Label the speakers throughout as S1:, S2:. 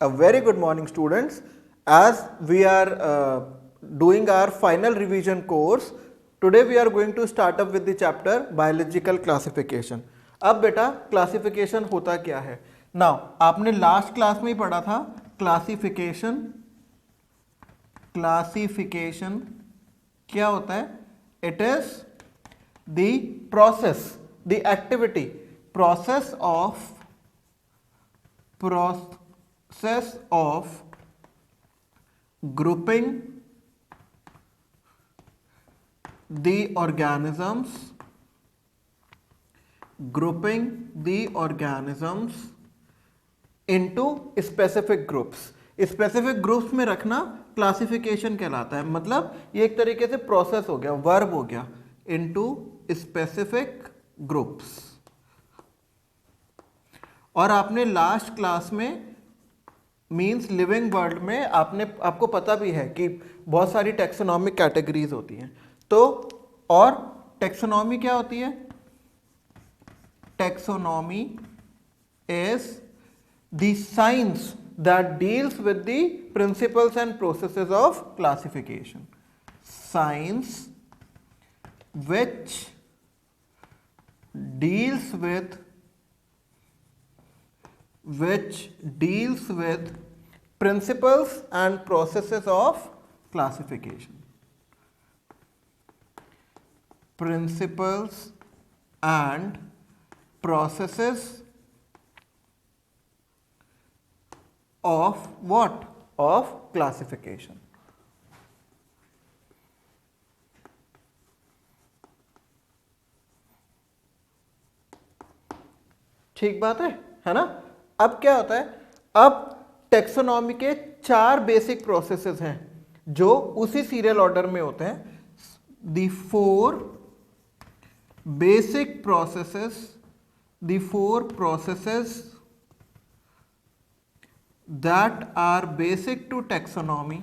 S1: A very good morning, students. As we are doing our final revision course, today we are going to start up with the chapter biological classification. अब बेटा classification होता क्या है? Now आपने last class में ही पढ़ा था classification क्या होता है? It is the process, the activity, process of grouping the organisms into specific groups. Specific groups में रखना क्लासिफिकेशन कहलाता है. मतलब ये एक तरीके से प्रोसेस हो गया, वर्ब हो गया, इनटू स्पेसिफिक ग्रुप्स. और आपने लास्ट क्लास में मीन्स लिविंग वर्ल्ड में आपको पता भी है कि बहुत सारी टेक्सोनॉमिक कैटेगरीज होती हैं. तो और टेक्सोनॉमी क्या होती है? Taxonomy is the science that deals with the principles and processes of classification. Science which deals with principles and processes of classification. Principles and processes of what? Of classification. ठीक बात है ना? अब क्या होता है? अब टेक्सोनॉमी के 4 बेसिक प्रोसेसेस हैं जो उसी सीरियल ऑर्डर में होते हैं. The 4 basic processes that are basic to taxonomy,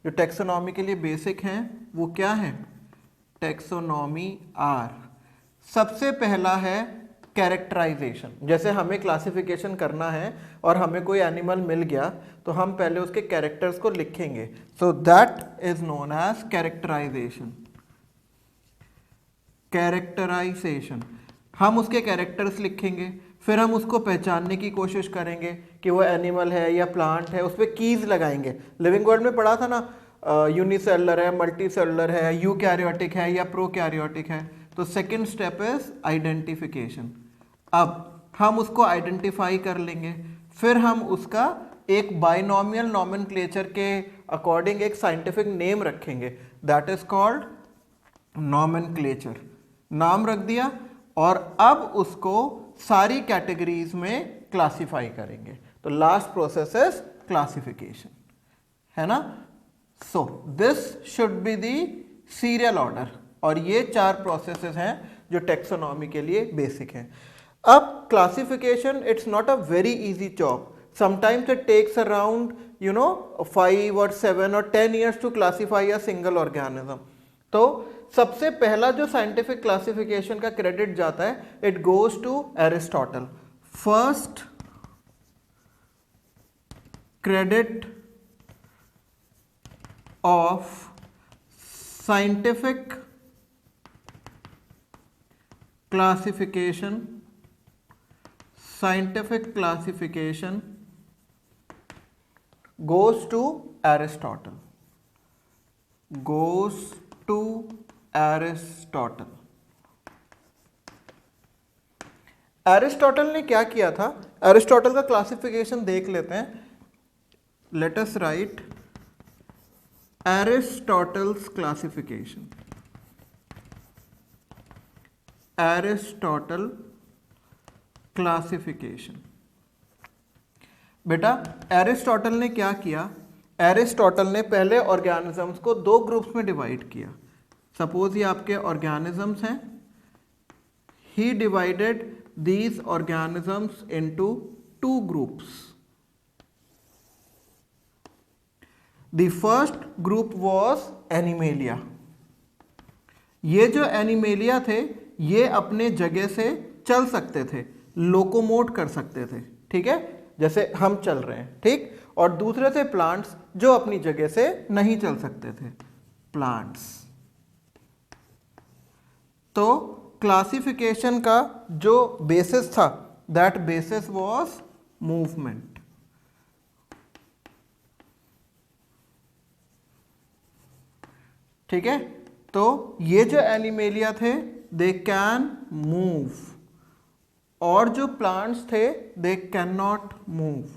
S1: जो टेक्सोनॉमी के लिए बेसिक हैं वो क्या है? Taxonomy are. सबसे पहला है कैरेक्टराइजेशन. जैसे हमें क्लासिफिकेशन करना है और हमें कोई एनिमल मिल गया तो हम पहले उसके कैरेक्टर्स को लिखेंगे. So that is known as characterisation. हम उसके कैरेक्टर्स लिखेंगे, फिर हम उसको पहचानने की कोशिश करेंगे कि वो एनिमल है या प्लांट है. उस पर कीज लगाएंगे. लिविंग वर्ल्ड में पढ़ा था ना, यूनिसेलुलर है, मल्टीसेलुलर है, यूकैरियोटिक है या प्रोकैरियोटिक है. तो सेकंड स्टेप इज आइडेंटिफिकेशन. अब हम उसको आइडेंटिफाई कर लेंगे, फिर हम उसका एक बाइनोमियल नॉमेनक्लेचर के अकॉर्डिंग एक साइंटिफिक नेम रखेंगे. That is called nomenclature. नाम रख दिया और अब उसको सारी कैटेगरीज में क्लासिफाई करेंगे. तो लास्ट प्रोसेस इज क्लासिफिकेशन, है ना? So this should be the serial order. और ये 4 प्रोसेसेस हैं जो टेक्सोनॉमी के लिए बेसिक हैं. अब classification it's not a very easy job. Sometimes it takes around 5 or 7 or 10 years to classify a single organism. तो सबसे पहला जो साइंटिफिक क्लासिफिकेशन का क्रेडिट जाता है, it goes to Aristotle. First credit of scientific classification goes to Aristotle. Aristotle ने क्या किया था? एरिस्टोटल का क्लासिफिकेशन देख लेते हैं. Let us right Aristotle's classification. Aristotle classification. बेटा एरिस्टोटल ने क्या किया? एरिस्टोटल ने पहले ऑर्गेनिजम्स को 2 ग्रुप्स में डिवाइड किया. सपोज ये आपके ऑर्गेनिजम्स हैं. ही divided these organisms into 2 groups. The first group was Animalia. ये जो एनिमेलिया थे ये अपने जगह से चल सकते थे, लोकोमोट कर सकते थे, ठीक है, जैसे हम चल रहे हैं, ठीक। और दूसरे थे प्लांट्स जो अपनी जगह से नहीं चल सकते थे, प्लांट्स। तो क्लासिफिकेशन का जो बेसिस था, दैट बेसिस वाज मूवमेंट। ठीक है, तो ये जो एनिमेलिया थे दे कैन मूव, और जो प्लांट्स थे दे कैन नॉट मूव।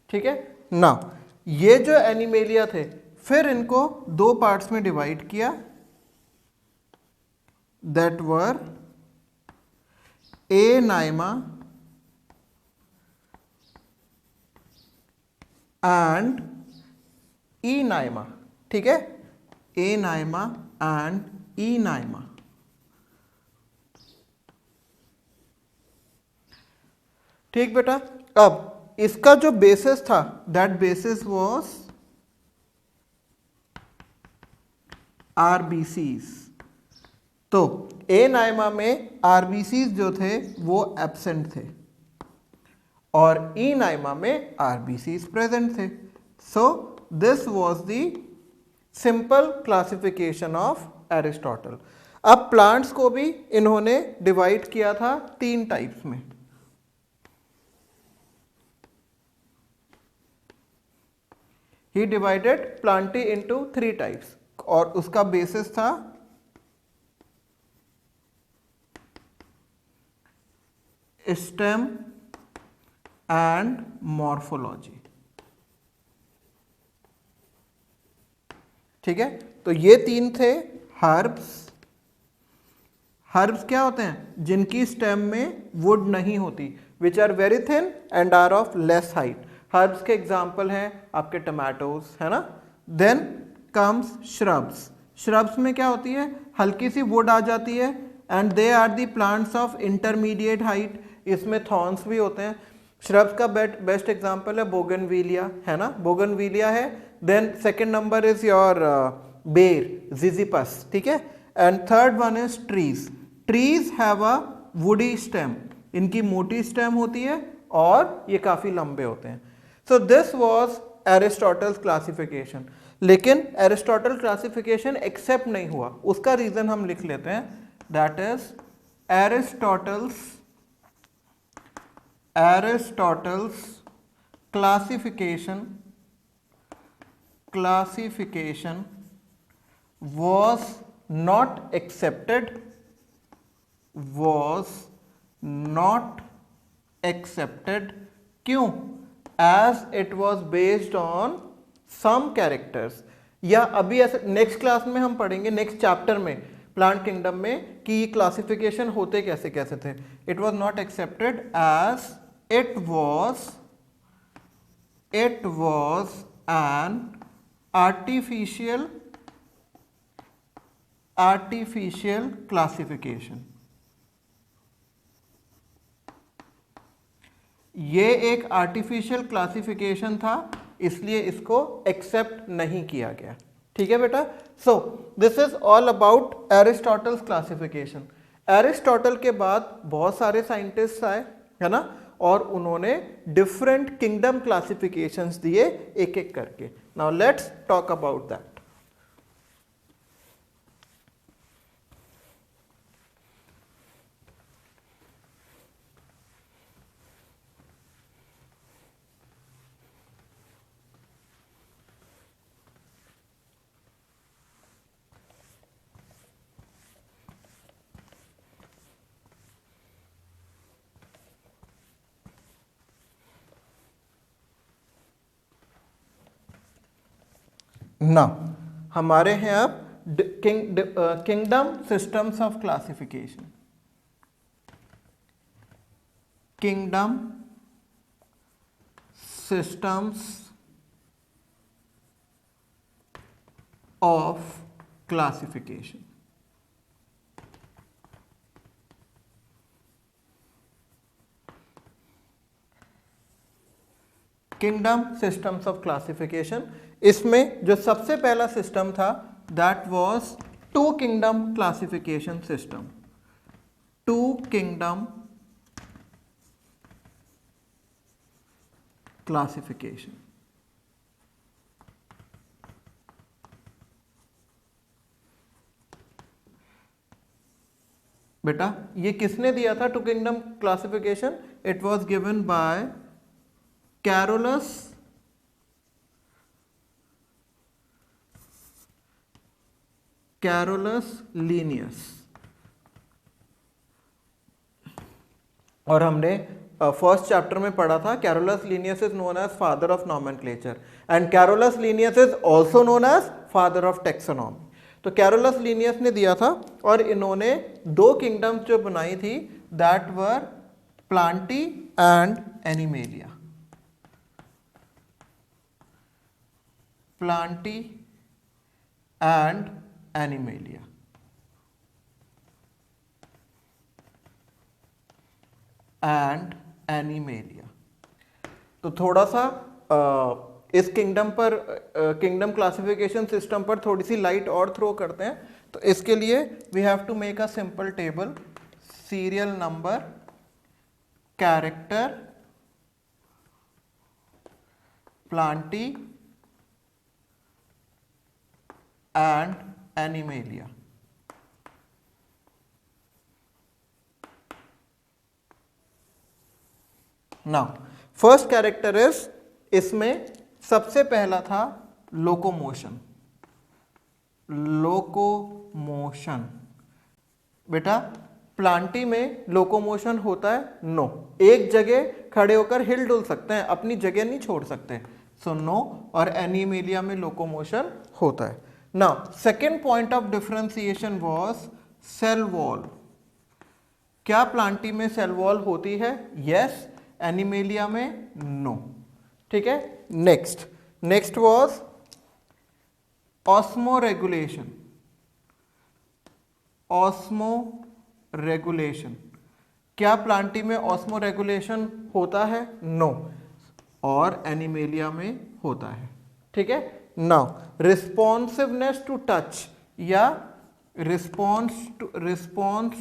S1: ठीक है ना, ये जो एनिमेलिया थे फिर इनको दो पार्ट्स में डिवाइड किया, दैट वर एनाइमा एंड इनाइमा। ठीक है, एनाइमा एंड इनाइमा। ठीक बेटा, अब इसका जो बेसिस था दैट बेसिस वाज आरबीसीज। तो एनाइमा में आरबीसीज जो थे वो एब्सेंट थे और इनाइमा में आरबीसीज प्रेजेंट थे। So this was the simple classification of Aristotle. अब प्लांट्स को भी इन्होंने डिवाइड किया था तीन टाइप्स में। He divided plantae into three types और उसका बेसिस था स्टेम एंड मॉर्फोलॉजी। ठीक है, तो ये तीन थे हर्ब्स। हर्ब्स क्या होते हैं? जिनकी स्टेम में वुड नहीं होती, which are very thin and are of less height. Herbs के एग्जाम्पल हैं आपके टमाटोज, है ना। Then comes shrubs. श्रब्स में क्या होती है? हल्की सी वुड आ जाती है and they are the plants of intermediate height. इसमें थॉर्न्स भी होते हैं। श्रब्स का बेस्ट एग्जाम्पल है बोगनविलिया, है ना, बोगनविलिया है। Then second number is your ber, Zizyphus, ठीक है। And third one is trees. Trees have a woody stem, इनकी मोटी स्टेम होती है और ये काफी लंबे होते हैं। So this was Aristotle's classification. लेकिन एरिस्टोटल क्लासिफिकेशन एक्सेप्ट नहीं हुआ, उसका रीजन हम लिख लेते हैं, that is Aristotle's classification was not accepted क्यों? as it was based on some characters। या अभी ऐसे नेक्स्ट क्लास में हम पढ़ेंगे, नेक्स्ट चैप्टर में प्लांट किंगडम में, कि क्लासिफिकेशन होते कैसे कैसे थे। It was not accepted as it was an artificial classification. ये एक आर्टिफिशियल क्लासिफिकेशन था, इसलिए इसको एक्सेप्ट नहीं किया गया। ठीक है बेटा। सो this is all about Aristotle's classification. Aristotle के बाद बहुत सारे साइंटिस्ट आए, है ना, और उन्होंने डिफरेंट किंगडम क्लासिफिकेशंस दिए एक एक करके। Now let's talk about that. ना हमारे हैं अब kingdom systems of classification. Kingdom systems of classification. Kingdom systems of classification, इसमें जो सबसे पहला सिस्टम था that was two kingdom classification system. Two kingdom classification. बेटा ये किसने दिया था two kingdom classification? It was given by Carolus Linnaeus. और हमने फर्स्ट चैप्टर में पढ़ा था Carolus Linnaeus is known as father of nomenclature and Carolus Linnaeus is also known as father of taxonomy. तो कैरोलस लीनियस ने दिया था और इन्होंने दो किंगडम्स जो बनाई थी that were Plantae and animalia. Plantae and animalia. And animalia. तो थोड़ा सा इस किंगडम पर किंगडम क्लासिफिकेशन सिस्टम पर थोड़ी सी लाइट और थ्रो करते हैं। तो इसके लिए we have to make a simple table, serial number, character, Plantae and Animalia. Now first character is, इसमें सबसे पहला था लोकोमोशन। लोकोमोशन बेटा प्लांटी में लोकोमोशन होता है? नो। एक जगह खड़े होकर हिल डुल सकते हैं, अपनी जगह नहीं छोड़ सकते, सो नो। और एनिमेलिया में लोकोमोशन होता है। Now second point of differentiation was cell wall. क्या प्लांटी में सेल वॉल होती है? यस। एनिमेलिया में नो। ठीक है। Next was osmoregulation. ऑस्मोरेगुलेशन, क्या प्लांटी में ऑस्मोरेगुलेशन होता है? नो। और एनिमेलिया में होता है। ठीक है। नाउ रिस्पॉन्सिवनेस टू टच या response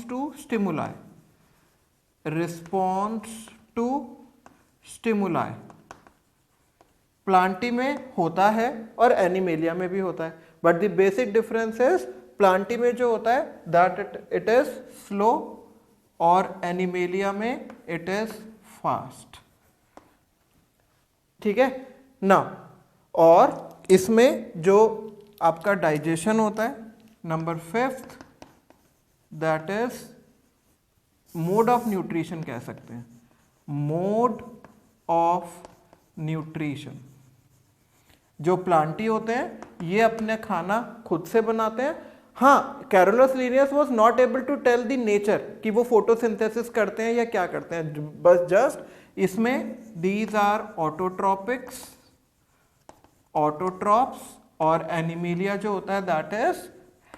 S1: to stimuli. Response to stimuli Plantae में होता है और एनिमेलिया में भी होता है, but the basic difference is Plantae में जो होता है दैट इट इज स्लो और एनिमेलिया में इट इज फास्ट। ठीक है ना। और इसमें जो आपका डाइजेशन होता है, number 5th, that is mode of nutrition कह सकते हैं। Mode of nutrition. जो प्लांटी होते हैं ये अपने खाना खुद से बनाते हैं। हाँ, Carolus Linnaeus was not able to tell the nature कि वो फोटोसिंथेसिस करते हैं या क्या करते हैं, बस जस्ट इसमें दीज आर ऑटोट्रॉपिक्स, ऑटोट्रॉप्स, और एनिमेलिया जो होता है दैट इज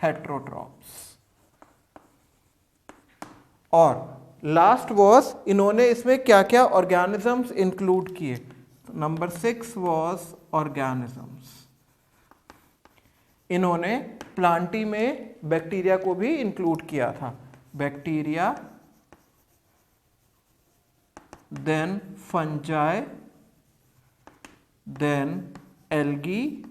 S1: हेट्रोट्रॉप्स। और लास्ट वॉज इन्होंने इसमें क्या क्या ऑर्गेनिजम्स इंक्लूड किए। Number 6 was organisms. इन्होंने प्लांटी में बैक्टीरिया को भी इंक्लूड किया था। Bacteria, then fungi, then algae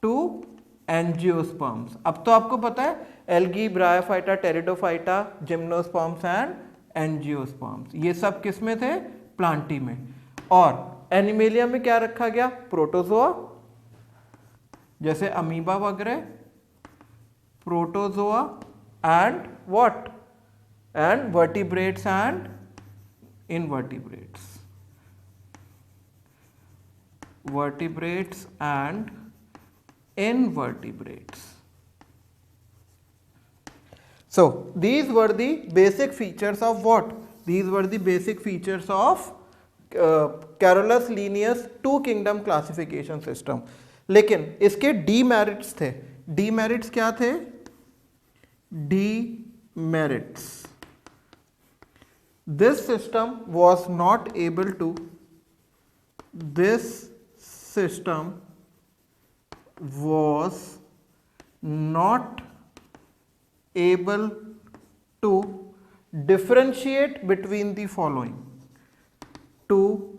S1: to angiosperms. अब तो आपको पता है algae, bryophyta, pteridophyta, gymnosperms and angiosperms, ये सब किस में थे? प्लांटी में। और एनिमेलिया में क्या रखा गया? प्रोटोजोआ, जैसे अमीबा वगैरह, protozoa and what? And vertebrates and invertebrates. Vertebrates and invertebrates. So these were the basic features of what? These were the basic features of Carolus Linnaeus two kingdom classification system. लेकिन इसके demerits थे। demerits क्या थे? demerits. This system was not able to, this system was not able to differentiate between the following, to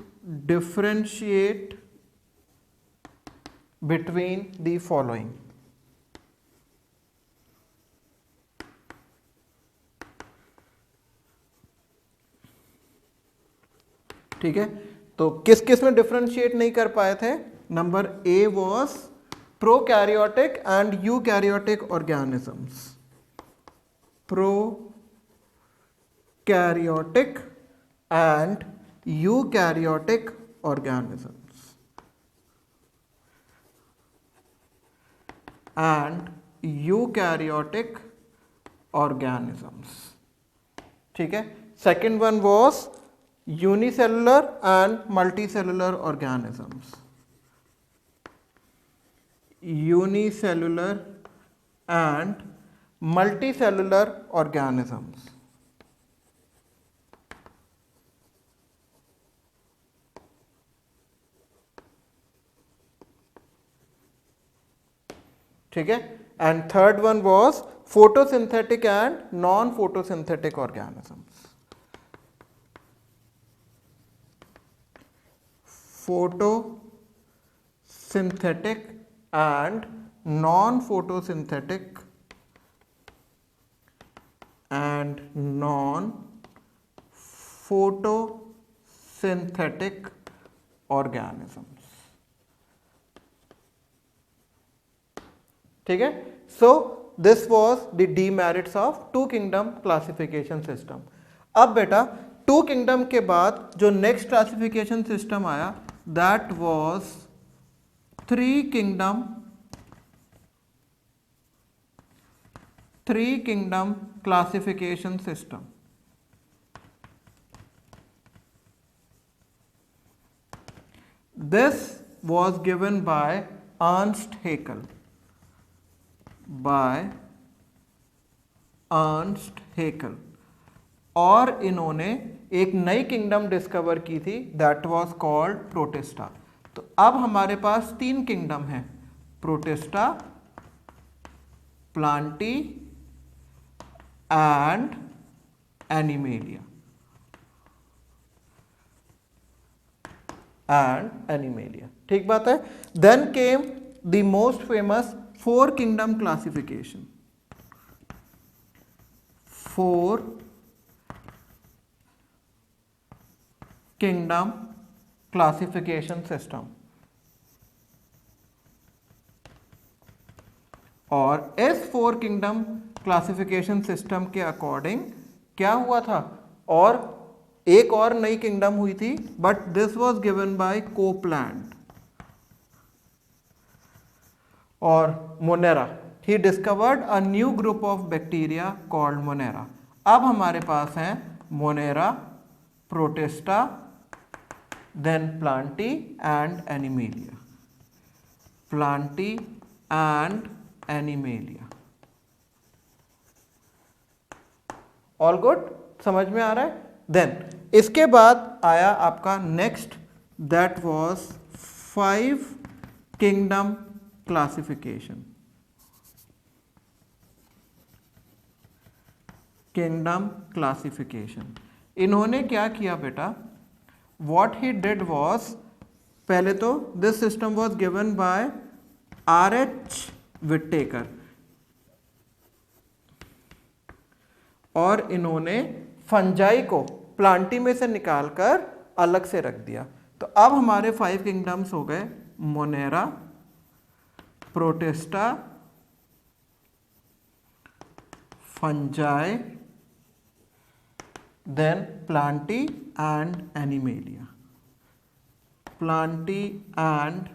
S1: differentiate between the following. ठीक है, तो किस किस में डिफरेंशिएट नहीं कर पाए थे? Number A was prokaryotic and eukaryotic organisms, prokaryotic and eukaryotic organisms, and eukaryotic organisms. ठीक है, second one was unicellular and multicellular organisms, unicellular and multicellular organisms। ठीक है, and third one was photosynthetic and non photosynthetic organisms, photosynthetic and non-photosynthetic organisms। ठीक है, so this was the demerits of two kingdom classification system. अब बेटा two kingdom के बाद जो next classification system आया that was three kingdom classification system। This was given by Ernst Haeckel, और इन्होंने एक नई किंगडम डिस्कवर की थी, दैट वाज कॉल्ड प्रोटिस्टा। तो अब हमारे पास तीन किंगडम है, प्रोटिस्टा, प्लांटी एंड एनिमेलिया, ठीक बात है। Then came the most famous four kingdom classification, four kingdom classification system. और इस फोर किंगडम क्लासिफिकेशन सिस्टम के अकॉर्डिंग क्या हुआ था, और एक और नई किंगडम हुई थी, but this was given by Copeland और monera. He discovered a new group of bacteria called monera. अब हमारे पास हैं monera, protista, then Plantae and Animalia, Plantae and Animalia। All good, समझ में आ रहा है? देन इसके बाद आया आपका next, that was five kingdom classification, kingdom classification. इन्होंने क्या किया बेटा, what he did was, पहले तो this system was given by R.H. Whittaker, और इन्होंने फंजाई को प्लांटी में से निकालकर अलग से रख दिया। तो अब हमारे फाइव किंगडम्स हो गए, Monera, protista, fungi, then Plantae and Animalia, Plantae and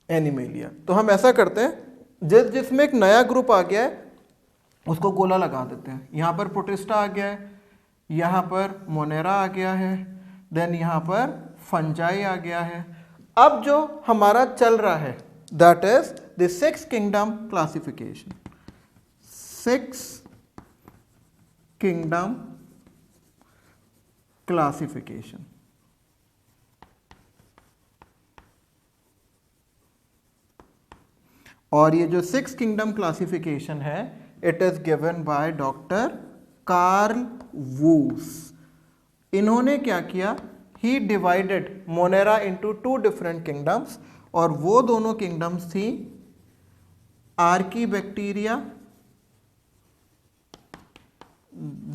S1: Animalia। तो हम ऐसा करते हैं, जिसमें एक नया ग्रुप आ गया है उसको गोला लगा देते हैं। यहाँ पर प्रोटिस्टा आ गया है, यहाँ पर मोनेरा आ गया है, देन यहाँ पर फंजाई आ गया है। अब जो हमारा चल रहा है that is the six kingdom classification, six kingdom classification. और ये जो 6 किंगडम क्लासिफिकेशन है, it is given by doctor Carl Woese. इन्होंने क्या किया, he divided monera into 2 different kingdoms, और वो दोनों किंगडम्स थी archaebacteria,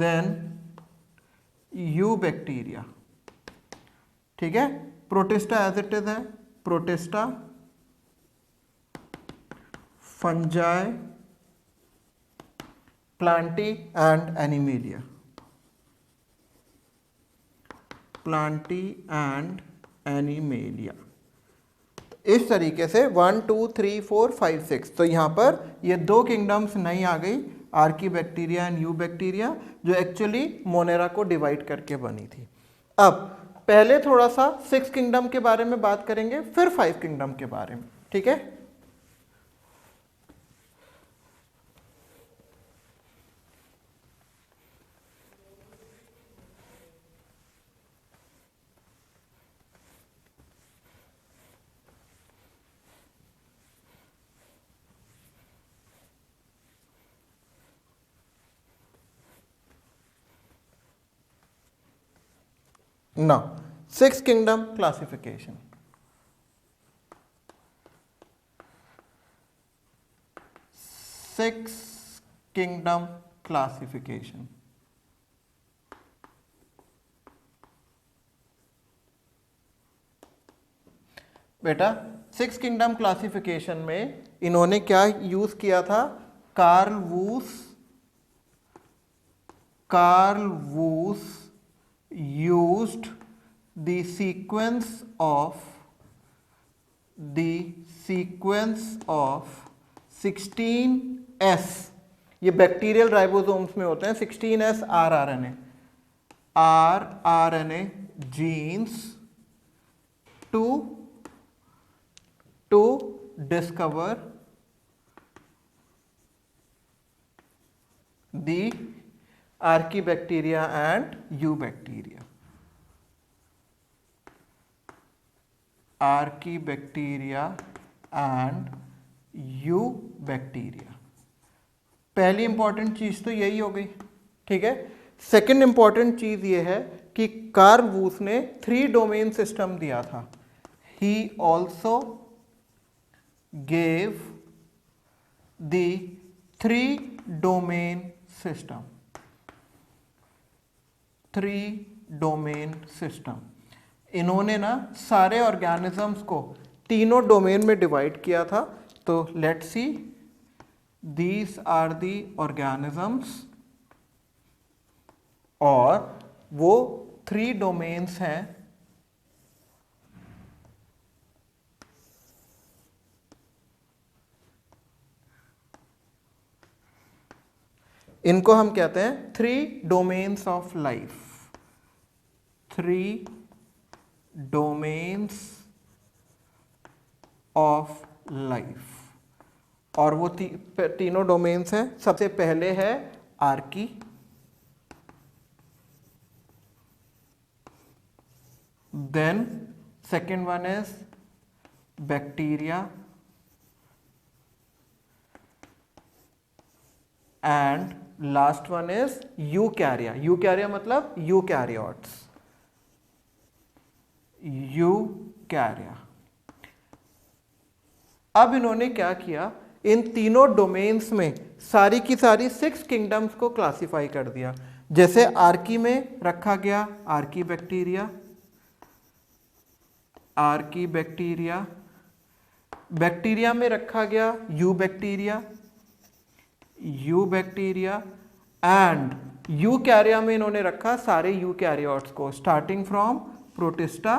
S1: then eubacteria. ठीक है, प्रोटिस्टा एज इट इज है, protista, fungi, plantae and animalia, Plantae and animalia. इस तरीके से 1 2 3 4 5 6, तो यहाँ पर ये 2 किंगडम्स नई आ गई, Archie bacteria and you bacteria, जो एक्चुअली मोनेरा को डिवाइड करके बनी थी। अब पहले थोड़ा सा 6 किंगडम के बारे में बात करेंगे, फिर 5 किंगडम के बारे में। ठीक है, now 6 kingdom classification. 6 kingdom classification. बेटा 6 किंगडम क्लासिफिकेशन में इन्होंने क्या यूज किया था, Karl वूस used the sequence of 16s, ये बैक्टीरियल राइबोसोम्स में होते हैं, 16s rRNA genes to discover the Archaebacteria and Eubacteria. Archaebacteria and Eubacteria। पहली इंपॉर्टेंट चीज तो यही हो गई। ठीक है, सेकंड इंपॉर्टेंट चीज ये है कि कार्ल वूस ने 3 डोमेन सिस्टम दिया था। He also gave the 3 domain system, 3 domain system. इन्होंने ना सारे ऑर्गेनिजम्स को तीनों डोमेन में डिवाइड किया था। तो let's see, these are the organisms, और वो 3 डोमेन्स हैं। इनको हम कहते हैं 3 domains of life, 3 domains of life. और वो तीनों डोमेन्स हैं। सबसे पहले है Archaea, then second one is bacteria, and last one is Eukarya. Eukarya मतलब यूकैरियोट्स, यूकैरिया। अब इन्होंने क्या किया, इन तीनों डोमेन्स में सारी की सारी 6 किंगडम्स को क्लासिफाई कर दिया। जैसे आर्की में रखा गया archaebacteria, archaebacteria, bacteria में रखा गया eubacteria, eubacteria, and Eukarya में इन्होंने रखा सारे यूकैरियोट्स को, starting from Protista,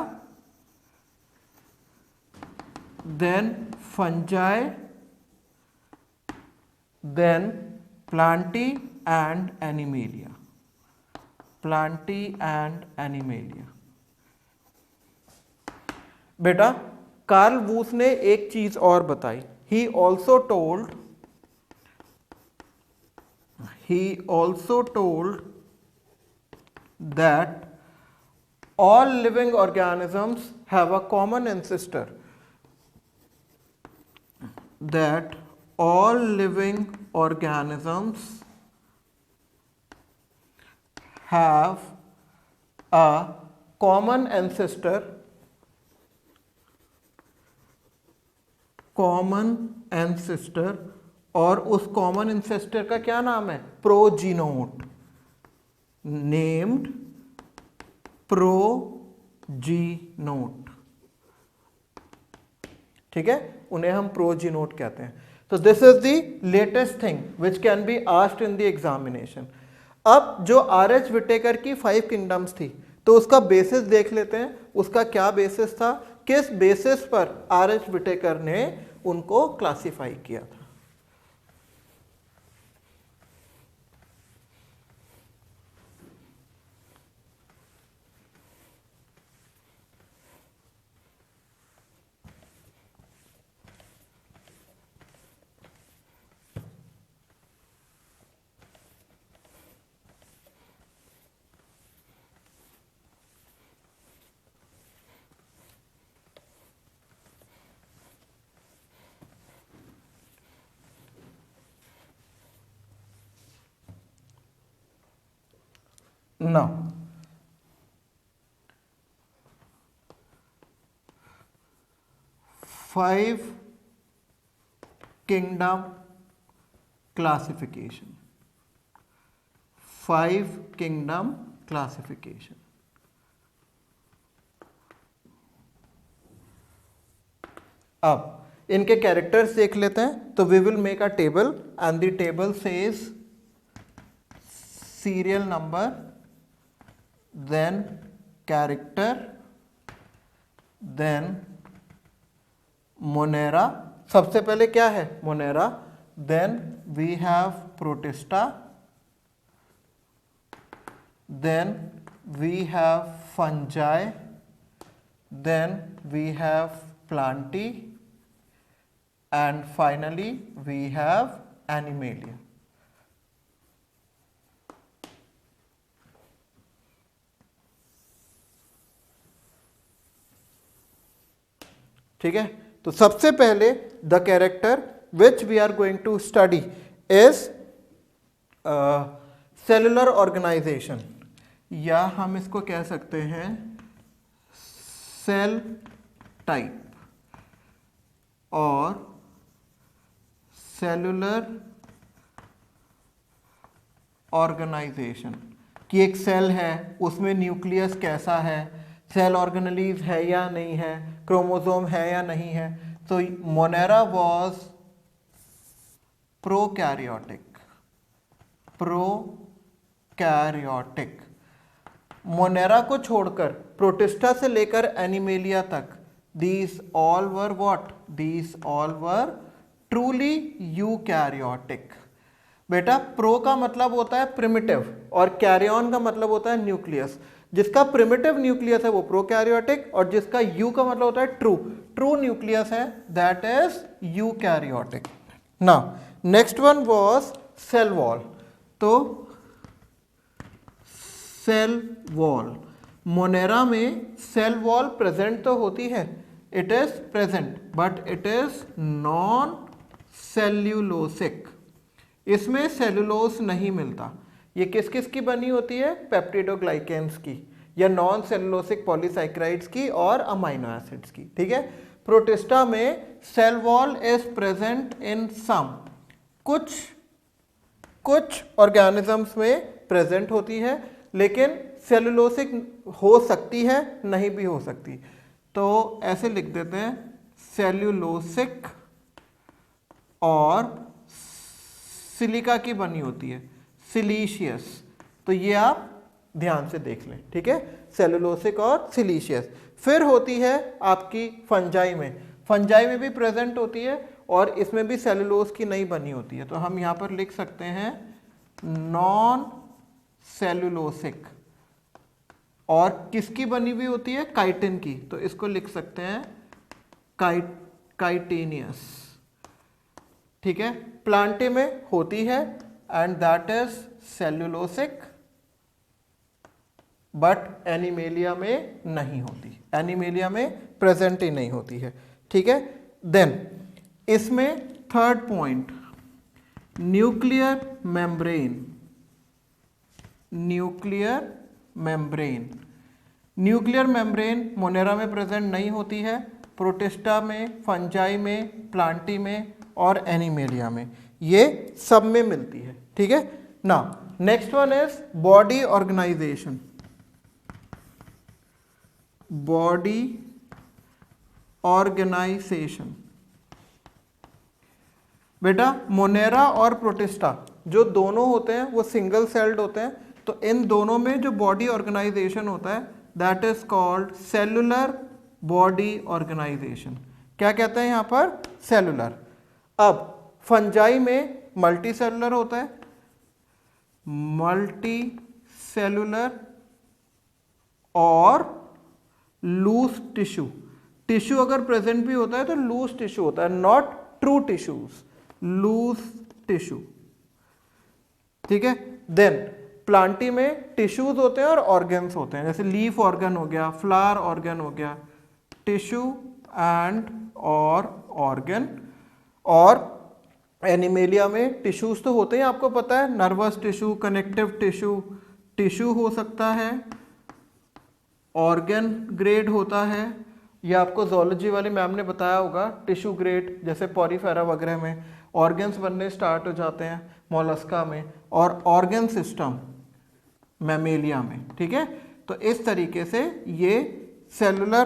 S1: then fungi, then Plantae and animalia, Plantae and Animalia. बेटा कार्ल वूस ने एक चीज और बताई, he also told that all living organisms have a common ancestor, that all living organisms have a common ancestor, और उस common ancestor का क्या नाम है? प्रोजीनोट, नेम्ड प्रोजीनोट। ठीक है, उन्हें हम प्रोजीनोट कहते हैं। तो this is the latest thing which can be asked in the examination. अब जो आर.एच. विटेकर की 5 किंगडम्स थी, तो उसका बेसिस देख लेते हैं। उसका क्या बेसिस था, किस बेसिस पर आर.एच. विटेकर ने उनको क्लासिफाई किया था। Now, five kingdom classification. 5 kingdom classification. अब इनके कैरेक्टर्स देख लेते हैं। तो we will make a table and the table says serial number, then character, then monera। सबसे पहले क्या है? monera। then we have protista, then we have fungi, then we have plantae, and finally we have animalia। ठीक है, तो सबसे पहले the character which we are going to study is cellular organisation, या हम इसको कह सकते हैं सेल टाइप और सेलुलर ऑर्गेनाइजेशन। कि एक सेल है, उसमें न्यूक्लियस कैसा है, सेल ऑर्गेनेलीज है या नहीं है, क्रोमोसोम है या नहीं है। तो मोनेरा वॉज प्रोकैरियोटिक। मोनेरा को छोड़कर प्रोटिस्टा से लेकर एनिमेलिया तक, these all were what? These all were truly eukaryotic. बेटा, प्रो का मतलब होता है प्रिमिटिव और कैरियन का मतलब होता है न्यूक्लियस। जिसका प्रिमिटिव न्यूक्लियस है वो प्रोकैरियोटिक, और जिसका यू का मतलब होता है ट्रू न्यूक्लियस है, that is eukaryotic. Now next one was cell wall. तो सेल वॉल, मोनेरा में सेल वॉल प्रेजेंट तो होती है, it is present, but it is non cellulosic. इसमें सेलुलोज नहीं मिलता। ये किस किस की बनी होती है? पेप्टिडोग्लाइकेन्स की, या नॉन सेलुलोसिक पॉलीसाइक्राइड्स की और अमाइनो एसिड्स की। ठीक है, प्रोटिस्टा में cell wall is present in some, कुछ ऑर्गेनिजम्स में प्रेजेंट होती है, लेकिन सेलुलोसिक हो सकती है, नहीं भी हो सकती। तो ऐसे लिख देते हैं सेल्यूलोसिक और सिलिका की बनी होती है, सिलीशियस। तो ये आप ध्यान से देख लें। ठीक है, सेलुलोसिक और सिलीशियस। फिर होती है आपकी फंजाई में भी प्रेजेंट होती है, और इसमें भी सेलुलोज की नहीं बनी होती है। तो हम यहाँ पर लिख सकते हैं नॉन सेलुलोसिक। और किसकी बनी हुई होती है? काइटिन की। तो इसको लिख सकते हैं काइटेनियस। ठीक है, प्लांटे में होती है and that is cellulosic, but animalia में नहीं होती, एनिमेलिया में प्रेजेंट ही नहीं होती है। ठीक है, देन इसमें third point, nuclear membrane. Nuclear membrane, nuclear membrane Monera में प्रेजेंट नहीं होती है, प्रोटिस्टा में, फंजाई में, प्लांटी में और एनिमेलिया में, ये सब में मिलती है। ठीक है ना। Next one is body organisation. Body organisation, बेटा मोनेरा और प्रोटिस्टा जो दोनों होते हैं वो सिंगल सेल्ड होते हैं, तो इन दोनों में जो बॉडी ऑर्गेनाइजेशन होता है that is called cellular body organisation. क्या कहते हैं यहाँ पर? सेलुलर। अब फंजाई में मल्टी सेलुलर होता है, मल्टी सेलुलर और लूज टिश्यू। टिश्यू अगर प्रेजेंट भी होता है तो लूज टिश्यू होता है, not true tissues, loose tissue. ठीक है। देन प्लांटी में टिश्यूज होते हैं और ऑर्गन्स होते हैं, जैसे लीफ ऑर्गन हो गया, फ्लावर ऑर्गन हो गया, टिश्यू एंड और ऑर्गन। और एनिमेलिया में टिश्यूज तो होते हैं, आपको पता है, nervous tissue, connective tissue, tissue हो सकता है, ऑर्गन ग्रेड होता है, या आपको जोलॉजी वाली मैम ने बताया होगा टिश्यू ग्रेड, जैसे पॉरीफेरा वगैरह में ऑर्गन्स बनने स्टार्ट हो जाते हैं, मोलस्का में, और ऑर्गन सिस्टम मैमेलिया में। ठीक है। तो इस तरीके से ये सेलुलर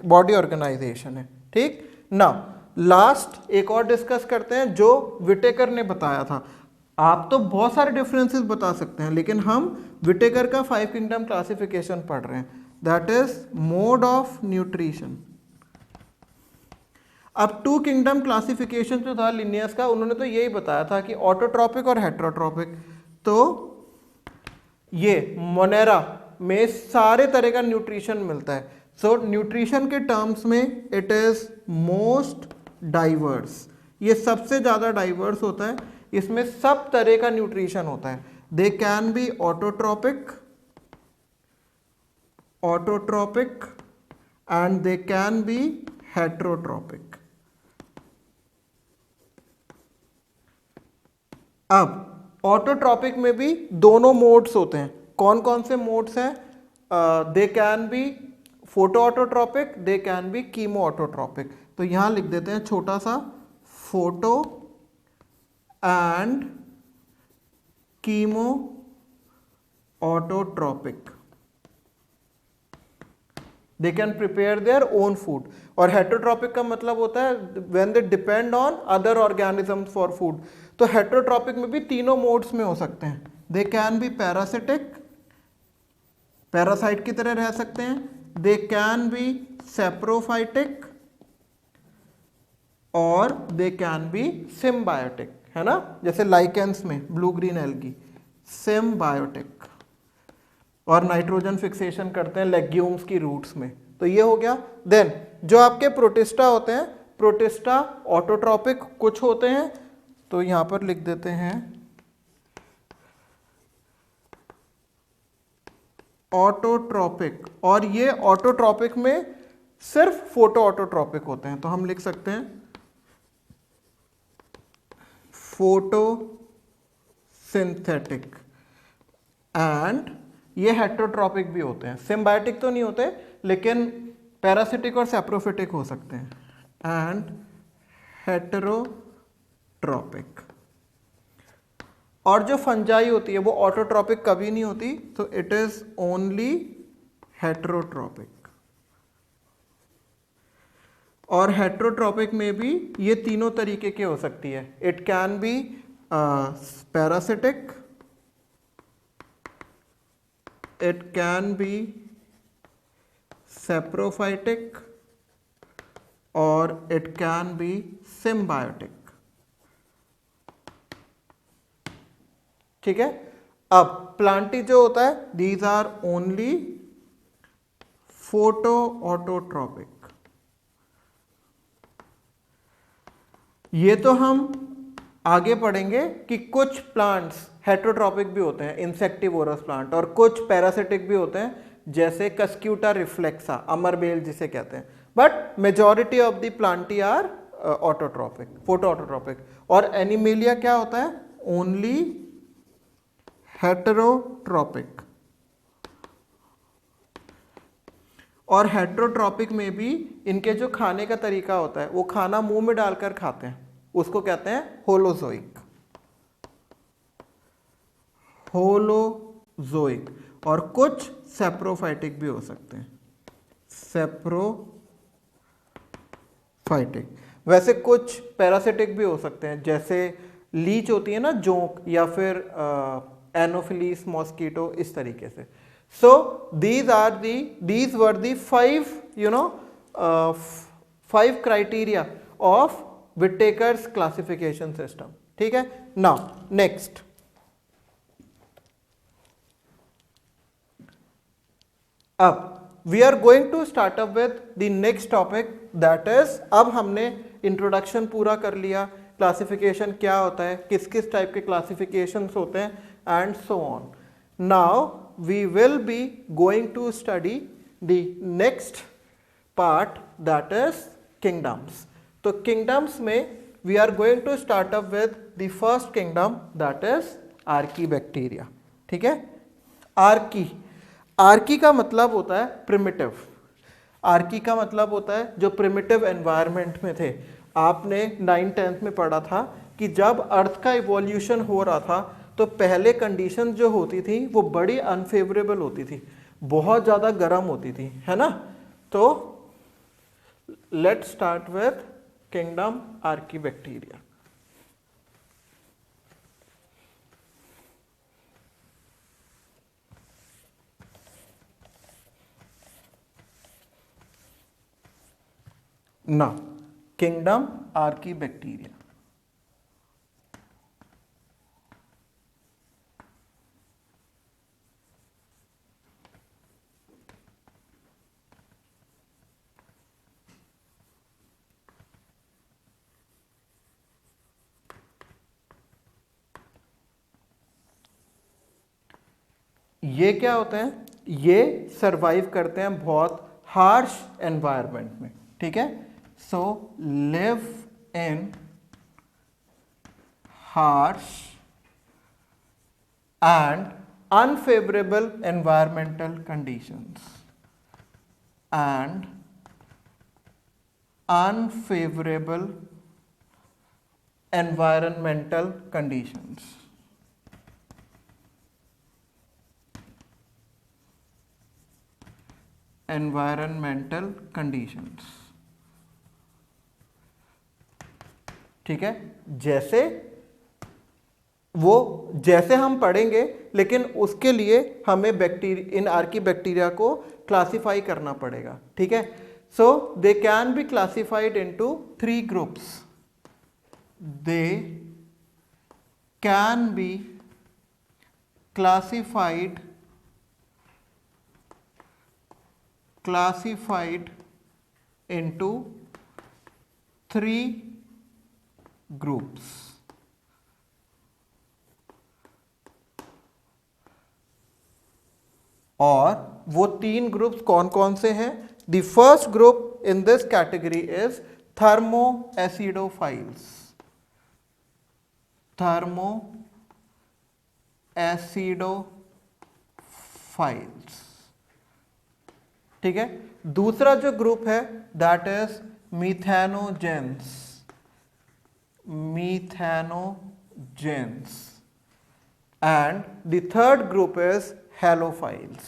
S1: बॉडी ऑर्गेनाइजेशन है। ठीक ना। लास्ट एक और डिस्कस करते हैं जो विटेकर ने बताया था। आप तो बहुत सारे डिफरेंसेस बता सकते हैं, लेकिन हम विटेकर का 5 किंगडम क्लासिफिकेशन पढ़ रहे हैं, that is mode of nutrition. अब 2 किंगडम क्लासिफिकेशन जो था लिनियस का, उन्होंने तो यही बताया था कि ऑटोट्रॉपिक और हेटेरोट्रॉपिक। तो ये मोनेरा में सारे तरह का न्यूट्रिशन मिलता है। सो न्यूट्रिशन के टर्म्स में इट इज मोस्ट डाइवर्स, ये सबसे ज्यादा डाइवर्स होता है, इसमें सब तरह का न्यूट्रिशन होता है। दे can be autotrophic and they can be heterotropic। अब ऑटोट्रॉपिक में भी दोनों मोड्स होते हैं। कौन कौन से मोड्स हैं? दे can B photo autotrophic, they can B chemo autotrophic. तो यहां लिख देते हैं छोटा सा, photo and chemo autotrophic. They can prepare their own food. और हेटेरोट्रॉपिक का मतलब होता है when they depend on other organisms for food. तो हेटेरोट्रॉपिक में भी तीनों मोड्स में हो सकते हैं। दे कैन बी पैरासिटिक, पैरासाइट की तरह रह सकते हैं, दे कैन बी सेप्रोफाइटिक, और दे कैन बी सिम्बायोटिक, है ना, जैसे लाइकेंस में ब्लू ग्रीन एल्गी, सिम्बायोटिक। और नाइट्रोजन फिक्सेशन करते हैं लेग्यूम्स की रूट्स में। तो ये हो गया। देन जो आपके प्रोटिस्टा होते हैं, प्रोटिस्टा ऑटोट्रॉपिक कुछ होते हैं, तो यहां पर लिख देते हैं ऑटोट्रॉपिक। और ये ऑटोट्रॉपिक में सिर्फ फोटो ऑटोट्रॉपिक होते हैं, तो हम लिख सकते हैं फोटो सिंथेटिक। एंड ये हेटेरोट्रॉपिक भी होते हैं, सिम्बायोटिक तो नहीं होते, लेकिन पैरासिटिक और सेप्रोफिटिक हो सकते हैं। And heterotrophic. और जो फंजाई होती है वो ऑटोट्रॉपिक कभी नहीं होती, तो इट इज ओनली हेटेरोट्रॉपिक। और हेटेरोट्रॉपिक में भी ये तीनों तरीके के हो सकती है। It can be parasitic, it can be saprophytic, और it can be symbiotic। ठीक है। अब प्लांटी जो होता है, these are only photo autotropic। ये तो हम आगे पढ़ेंगे कि कुछ प्लांट्स हेटेरोट्रॉपिक भी होते हैं, इंसेक्टिवोरस प्लांट, और कुछ पैरासिटिक भी होते हैं, जैसे कस्क्यूटा रिफ्लेक्सा, अमरबेल जिसे कहते हैं। But majority of the Plantae are autotrophic, photoautotrophic. और एनिमेलिया क्या होता है? Only heterotrophic. और हेटेरोट्रॉपिक में भी इनके जो खाने का तरीका होता है वो खाना मुंह में डालकर खाते हैं, उसको कहते हैं होलोजोइक। होलोजोइक। और कुछ सेप्रोफाइटिक भी हो सकते हैं, सेप्रोफाइटिक। वैसे कुछ पैरासिटिक भी हो सकते हैं, जैसे लीच होती है ना, जोंक, या फिर एनोफिलीस मॉस्किटो, इस तरीके से। सो these were the five criteria of Whittaker's classification system। ठीक है। Now next, अब we are going to start up with the next topic, that is, अब हमने इंट्रोडक्शन पूरा कर लिया, क्लासिफिकेशन क्या होता है, किस किस टाइप के क्लासिफिकेशंस होते हैं, and so on. Now we will be going to study the next part, that is kingdoms. तो किंगडम्स में we are going to start up with the first kingdom, that is archaebacteria. ठीक है। Archie का मतलब होता है primitive. Archie का मतलब होता है जो प्रिमिटिव एनवायरनमेंट में थे। आपने 9th-10th में पढ़ा था कि जब अर्थ का इवोल्यूशन हो रहा था तो पहले कंडीशन जो होती थी वो बड़ी अनफेवरेबल होती थी, बहुत ज़्यादा गर्म होती थी, है ना। तो let's start with kingdom archaebacteria. Now, kingdom Archaebacteria। ये क्या होते हैं? ये सरवाइव करते हैं बहुत हार्श एनवायरनमेंट में। ठीक है। So live in harsh and unfavourable environmental conditions, and unfavourable environmental conditions. Environmental conditions. ठीक है। जैसे हम पढ़ेंगे, लेकिन उसके लिए हमें बैक्टीरिया, इन आर्कीबैक्टीरिया को क्लासिफाई करना पड़ेगा। ठीक है। So they can be classified into 3 groups. They can be classified into 3 groups। और वो 3 ग्रुप्स कौन कौन से हैं? The first group in this category is thermoacidophiles. Thermoacidophiles. ठीक है। दूसरा जो ग्रुप है that is methanogens. Methanogens. And the third group is halophiles.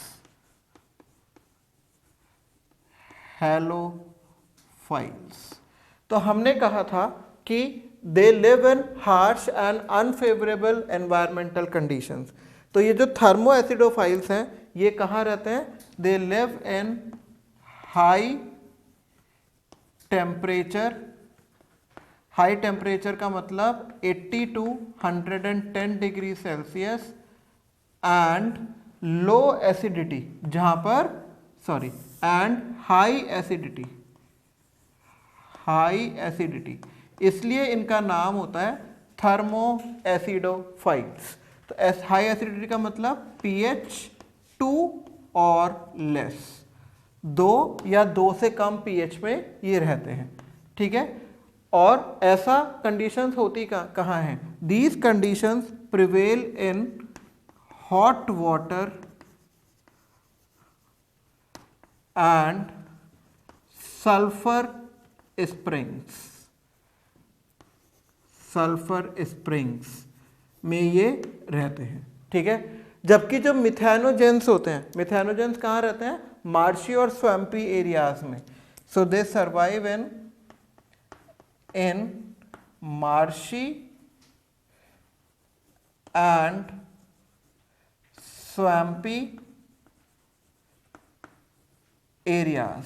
S1: Halophiles. तो हमने कहा था कि they live in harsh and unfavourable environmental conditions. तो ये जो थर्मोएसिडोफाइल्स हैं ये कहाँ रहते हैं? They live in high temperature. High temperature का मतलब 80 to 110 degree Celsius and low acidity, जहां पर and high acidity. High acidity, इसलिए इनका नाम होता है थर्मोएसिडोफाइल्स। तो हाई एसिडिटी का मतलब pH 2 और लेस, 2 या 2 से कम pH में ये रहते हैं। ठीक है। और ऐसा कंडीशंस होती कहाँ हैं? These conditions prevail in hot water and sulphur springs. Sulphur springs में ये रहते हैं, ठीक है। जबकि जो मिथेनोजेंस होते हैं, मिथेनोजेंस कहाँ रहते हैं? मार्शी और स्वैम्पी एरियाज में। So they survive in marshy and swampy areas,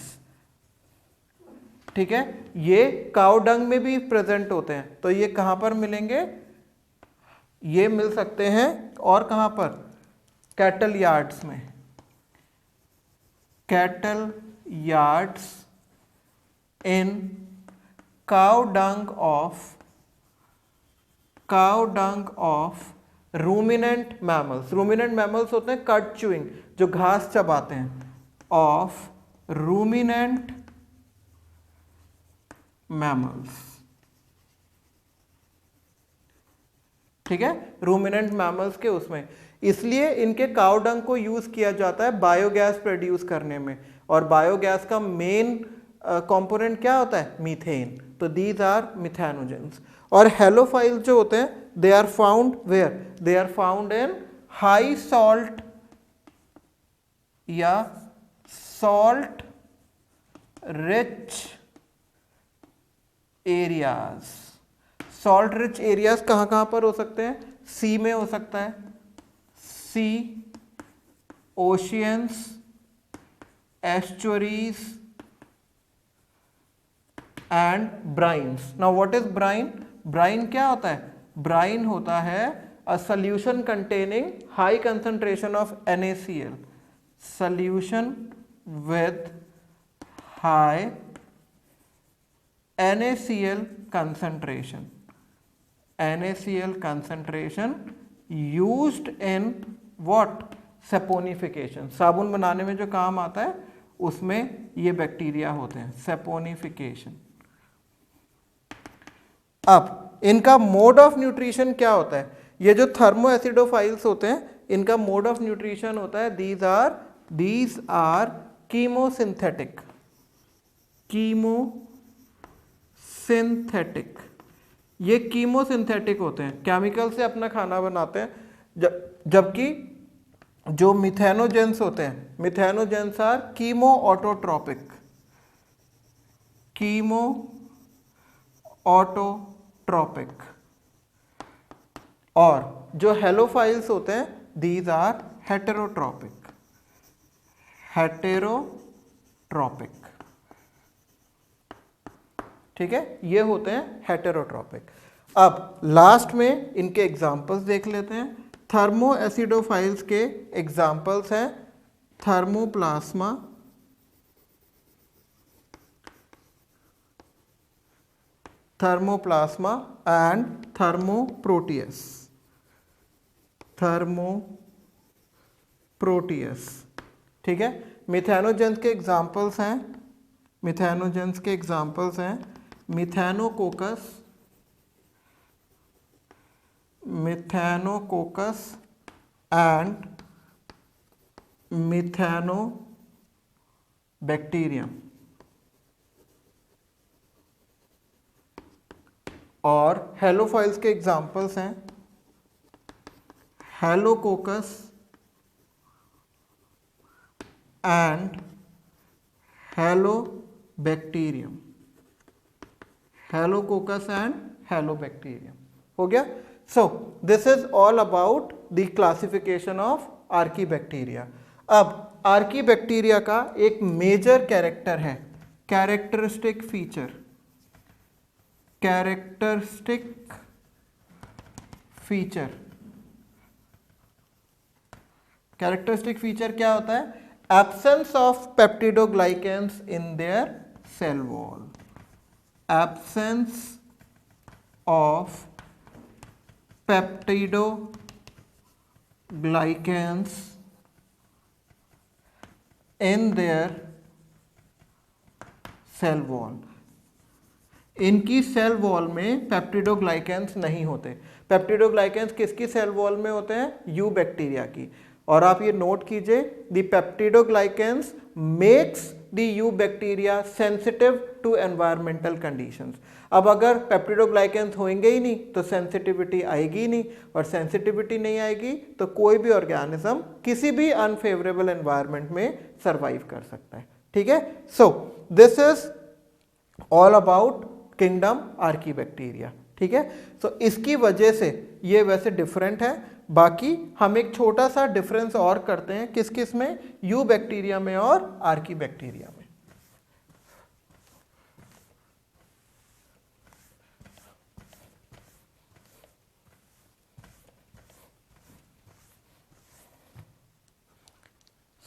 S1: ठीक है। ये काउ डंग में भी प्रेजेंट होते हैं, तो ये कहां पर मिलेंगे? ये मिल सकते हैं और कहां पर? कैटल यार्ड्स में। Cattle yards in cow dung of ruminant mammals. Ruminant mammals होते हैं कट च्यूइंग, जो घास चबाते हैं, ऑफ रूमिनेंट मैमल्स, ठीक है। रूमिनेंट मैमल्स के उसमें, इसलिए इनके काउ डंग को यूज किया जाता है बायोगैस प्रोड्यूस करने में, और बायोगैस का मेन कंपोनेंट क्या होता है? मीथेन। तो दीज आर मिथेनोजेंस। और हेलोफाइल्स जो होते हैं, they are found where? They are found in high salt या salt rich areas. Salt rich areas कहां पर हो सकते हैं? सी में हो सकता है, sea, oceans, estuaries and brines. Now what is brine? Brine क्या होता है? ब्राइन होता है a solution containing high concentration of NaCl, solution with high NaCl concentration, NaCl concentration used in what? Saponification. साबुन बनाने में जो काम आता है उसमें ये बैक्टीरिया होते हैं, सैपोनिफिकेशन। अब इनका मोड ऑफ न्यूट्रिशन क्या होता है? ये जो थर्मो एसिडोफाइल्स होते हैं, इनका मोड ऑफ न्यूट्रिशन होता है दीज आर कीमोसिंथेटिक। कीमोसिंथेटिक, ये कीमोसिंथेटिक होते हैं, केमिकल से अपना खाना बनाते हैं। जबकि जो मिथेनोजेंस होते हैं, methanogens are chemoautotrophic. Chemoautotrophic. और जो हेलोफाइल्स होते हैं, दीज आर हेटेरोट्रोपिक। हेटेरोट्रोपिक, ठीक है, ये होते हैं हेटेरोट्रोपिक। अब लास्ट में इनके एग्जाम्पल्स देख लेते हैं। थर्मो एसिडोफाइल्स के एग्जाम्पल्स हैं थर्मोप्लाज्मा, थर्मोप्लाज्मा एंड थर्मोप्रोटियस। थर्मोप्रोटियस, ठीक है। मिथेनोजेंस के एग्जाम्पल्स हैं, मिथेनोजेंस के एग्जाम्पल्स हैं मिथेनोकोकस, मिथेनोकोकस एंड मिथेनोबैक्टीरियम। और हेलोफाइल्स के एग्जाम्पल्स हैं Halococcus and Halobacterium. Halococcus and Halobacterium हो गया। So this is all about the classification of archaebacteria. अब आर्कीबैक्टीरिया का एक मेजर कैरेक्टर है, characteristic feature. Characteristic feature, characteristic feature क्या होता है? Absence of peptidoglycans in their cell wall. Absence of peptidoglycans in their cell wall। इनकी cell wall में peptidoglycans नहीं होते। पेप्टिडोग्लाइकेंस किसकी सेल वॉल में होते हैं? यू बैक्टीरिया की। और आप ये नोट कीजिए, the peptidoglycans makes the eubacteria sensitive to environmental conditions. अब अगर पेप्टिडोग्लाइकेंस होंगे ही नहीं तो सेंसिटिविटी आएगी ही नहीं, और सेंसिटिविटी नहीं आएगी तो कोई भी ऑर्गेनिज्म किसी भी अनफेवरेबल एनवायरनमेंट में सरवाइव कर सकता है। ठीक है, so this is all about kingdom archaebacteria. ठीक है, सो इसकी वजह से ये वैसे डिफरेंट है। बाकी हम एक छोटा सा डिफरेंस और करते हैं, किस किस में? यू बैक्टीरिया में और आर्कीबैक्टीरिया में।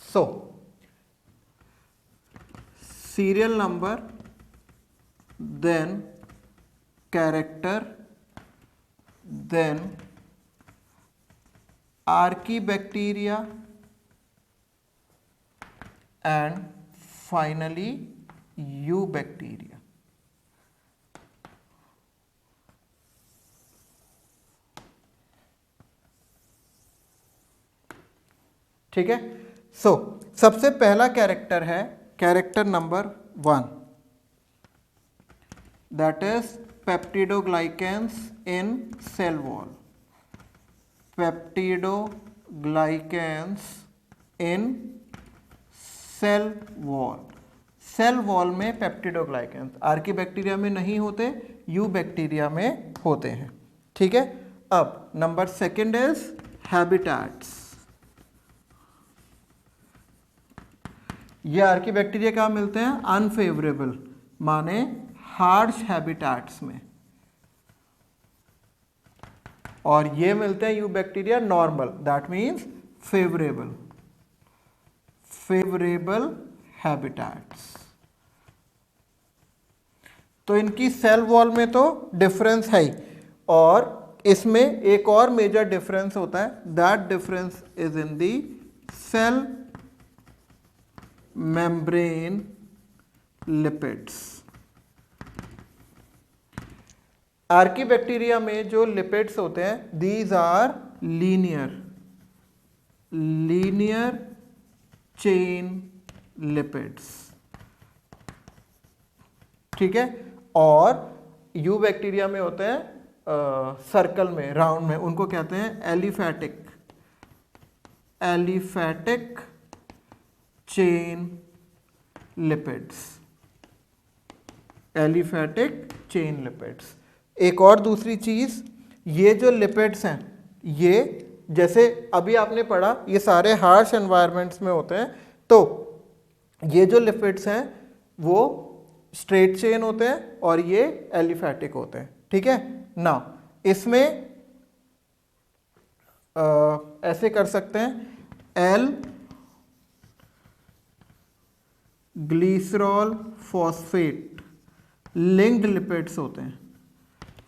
S1: So serial number, then character, then archaebacteria, and finally eubacteria. ठीक है, सो सबसे पहला कैरेक्टर है character number 1, that is peptidoglycans in cell wall. Peptidoglycans in cell wall. Cell wall में पेप्टिडोग्लाइकेंस आर्कीबैक्टीरिया में नहीं होते, यू बैक्टीरिया में होते हैं। ठीक है, अब नंबर सेकंड इज हैबिटेट्स। ये आर्कीबैक्टीरिया कहाँ मिलते हैं? अनफेवरेबल माने हार्श हैबिटेट्स में, और ये मिलते हैं you bacteria normal, that means favourable, favourable habitats. तो इनकी सेल वॉल में तो डिफरेंस है ही, और इसमें एक और मेजर डिफरेंस होता है, that difference is in the cell membrane lipids. Archaebacteria में जो लिपिड्स होते हैं, these are linear chain lipids. ठीक है, और यू बैक्टीरिया में होते हैं सर्कल में, राउंड में, उनको कहते हैं aliphatic chain lipids. Aliphatic chain lipids. एक और दूसरी चीज, ये जो लिपिड्स हैं, ये जैसे अभी आपने पढ़ा ये सारे हार्श एनवायरनमेंट्स में होते हैं, तो ये जो लिपिड्स हैं वो स्ट्रेट चेन होते हैं और ये एलिफैटिक होते हैं। ठीक है ना, इसमें ऐसे कर सकते हैं, L glycerol phosphate linked lipids होते हैं,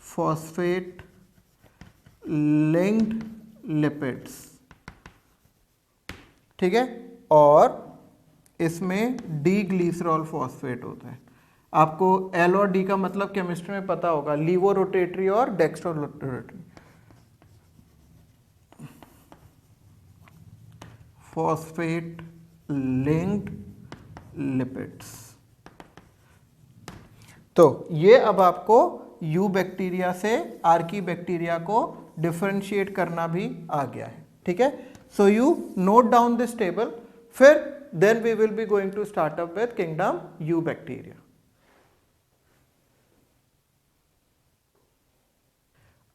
S1: फॉस्फेट लिंक्ड लिपिड्स। ठीक है, और इसमें डी ग्लिसरॉल फॉस्फेट होता है। आपको एल और डी का मतलब केमिस्ट्री में पता होगा, लीवो रोटेटरी और dextro rotatory. Phosphate linked lipids. तो ये अब आपको यू बैक्टीरिया से आर्की बैक्टीरिया को डिफरेंशिएट करना भी आ गया है। ठीक है, so you note down this table, फिर then we will be going to start up with kingdom eubacteria.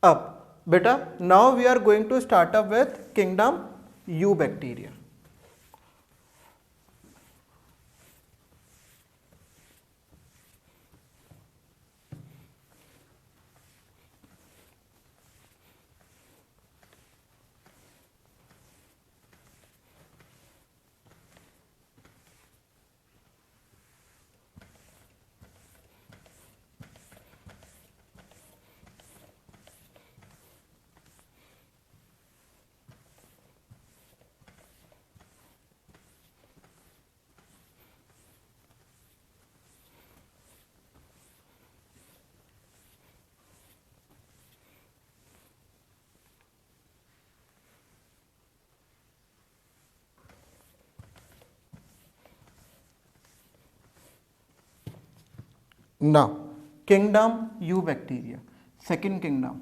S1: अब बेटा, now we are going to start up with kingdom eubacteria. Now kingdom eubacteria, second kingdom.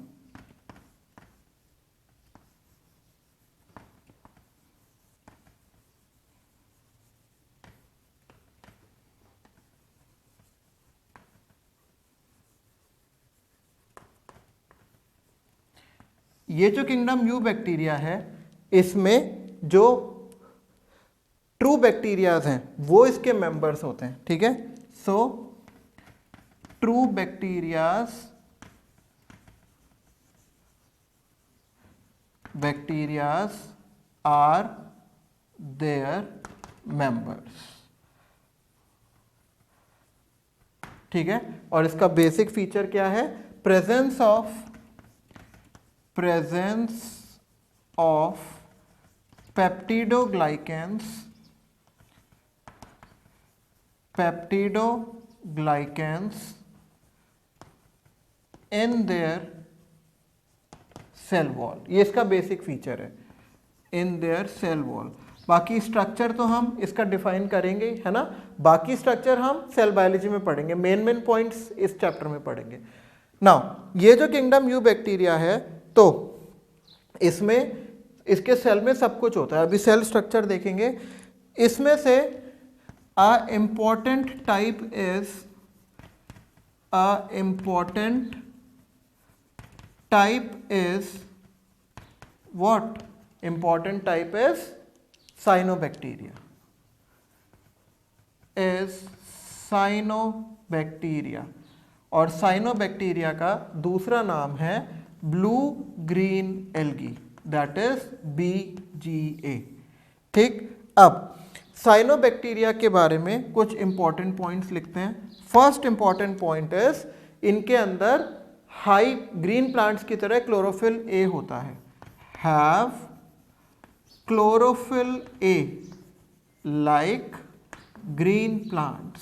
S1: ये जो kingdom you bacteria है, इसमें जो true bacterias हैं वो इसके मेंबर्स होते हैं, ठीक है। So true bacterias are their members, ठीक है। और इसका बेसिक फीचर क्या है? Presence of peptidoglycans in their cell wall, ये इसका बेसिक फीचर है, इन देयर सेल वॉल। बाकी स्ट्रक्चर तो हम इसका डिफाइन करेंगे, है ना। बाकी स्ट्रक्चर हम सेल बायोलॉजी में पढ़ेंगे, मेन पॉइंट्स इस चैप्टर में पढ़ेंगे। नाउ ये जो किंगडम यू बैक्टीरिया है, तो इसमें इसके सेल में सब कुछ होता है। अभी सेल स्ट्रक्चर देखेंगे। इसमें से a important type is what? Important type is cyanobacteria. और साइनोबैक्टीरिया का दूसरा नाम है blue green algae, that is BGA, ठीक। अब साइनोबैक्टीरिया के बारे में कुछ इंपॉर्टेंट पॉइंट्स लिखते हैं। फर्स्ट इंपॉर्टेंट पॉइंट इज इनके अंदर हाई ग्रीन प्लांट्स की तरह क्लोरोफिल ए होता है, have chlorophyll A like green plants,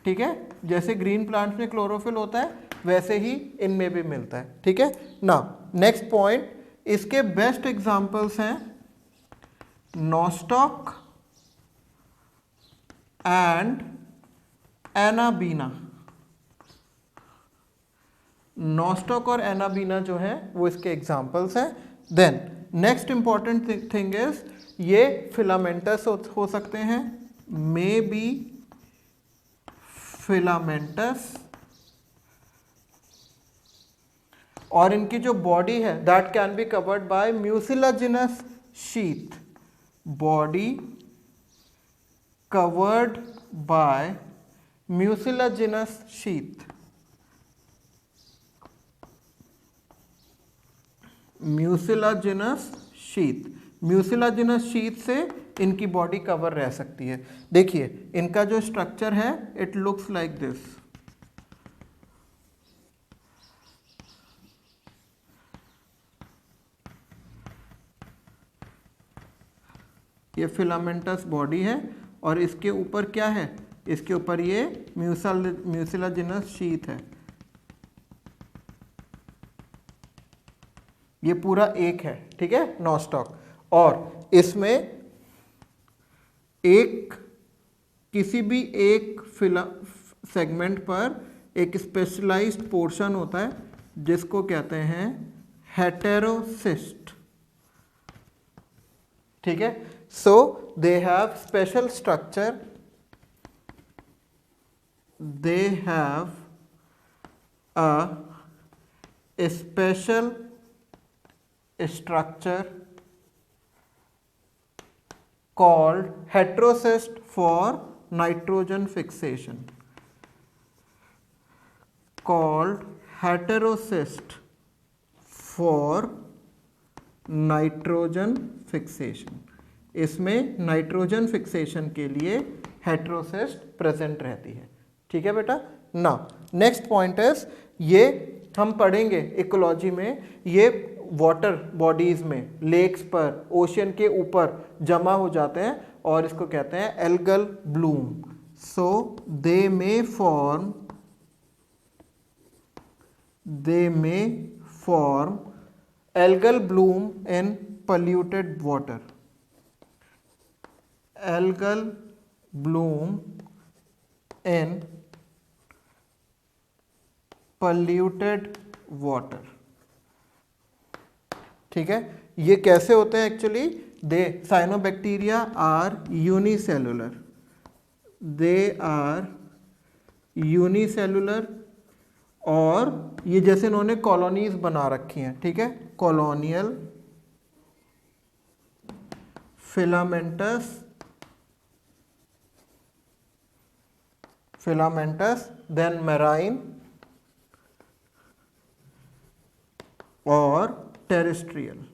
S1: ठीक है। जैसे ग्रीन प्लांट्स में क्लोरोफिल होता है वैसे ही इनमें भी मिलता है, ठीक है ना। नेक्स्ट पॉइंट, इसके बेस्ट एग्जांपल्स हैं नॉस्टॉक एंड एनाबीना। नॉस्टॉक और एनाबीना जो है वो इसके एग्जांपल्स हैं। Then next important thing is ये फिलामेंटस हो सकते हैं, मे बी फिलामेंटस, और इनकी जो बॉडी है that can be covered by mucilaginous sheath, body covered by mucilaginous sheath, mucilaginous sheath. Mucilaginous sheath से इनकी बॉडी कवर रह सकती है। देखिए इनका जो स्ट्रक्चर है इट लुक्स लाइक दिस, ये फिलामेंटस बॉडी है और इसके ऊपर क्या है, इसके ऊपर ये म्यूसिलाजिनस शीथ है। ये पूरा एक है, ठीक है, नॉस्टॉक। और इसमें एक किसी भी एक सेगमेंट पर एक स्पेशलाइज्ड पोर्शन होता है जिसको कहते हैं हेटेरोसिस्ट, ठीक है। So they have special structure, they have a special structure called heterocyst for nitrogen fixation, called heterocyst for nitrogen fixation। इसमें नाइट्रोजन फिक्सेशन के लिए हेटेरोसिस्ट प्रेजेंट रहती है, ठीक है बेटा ना। नेक्स्ट पॉइंट इज, ये हम पढ़ेंगे इकोलॉजी में, ये वाटर बॉडीज में लेक्स पर, ओशियन के ऊपर जमा हो जाते हैं और इसको कहते हैं algal Bloom. So they may form algal Bloom in polluted water, algal bloom in polluted water। ठीक है, ये कैसे होते हैं actually? They cyanobacteria are unicellular, they are unicellular, और ये जैसे इन्होंने कॉलोनीज बना रखी हैं, ठीक है, कॉलोनियल फिलामेंटस, देन मैराइन और टेरेस्ट्रियल।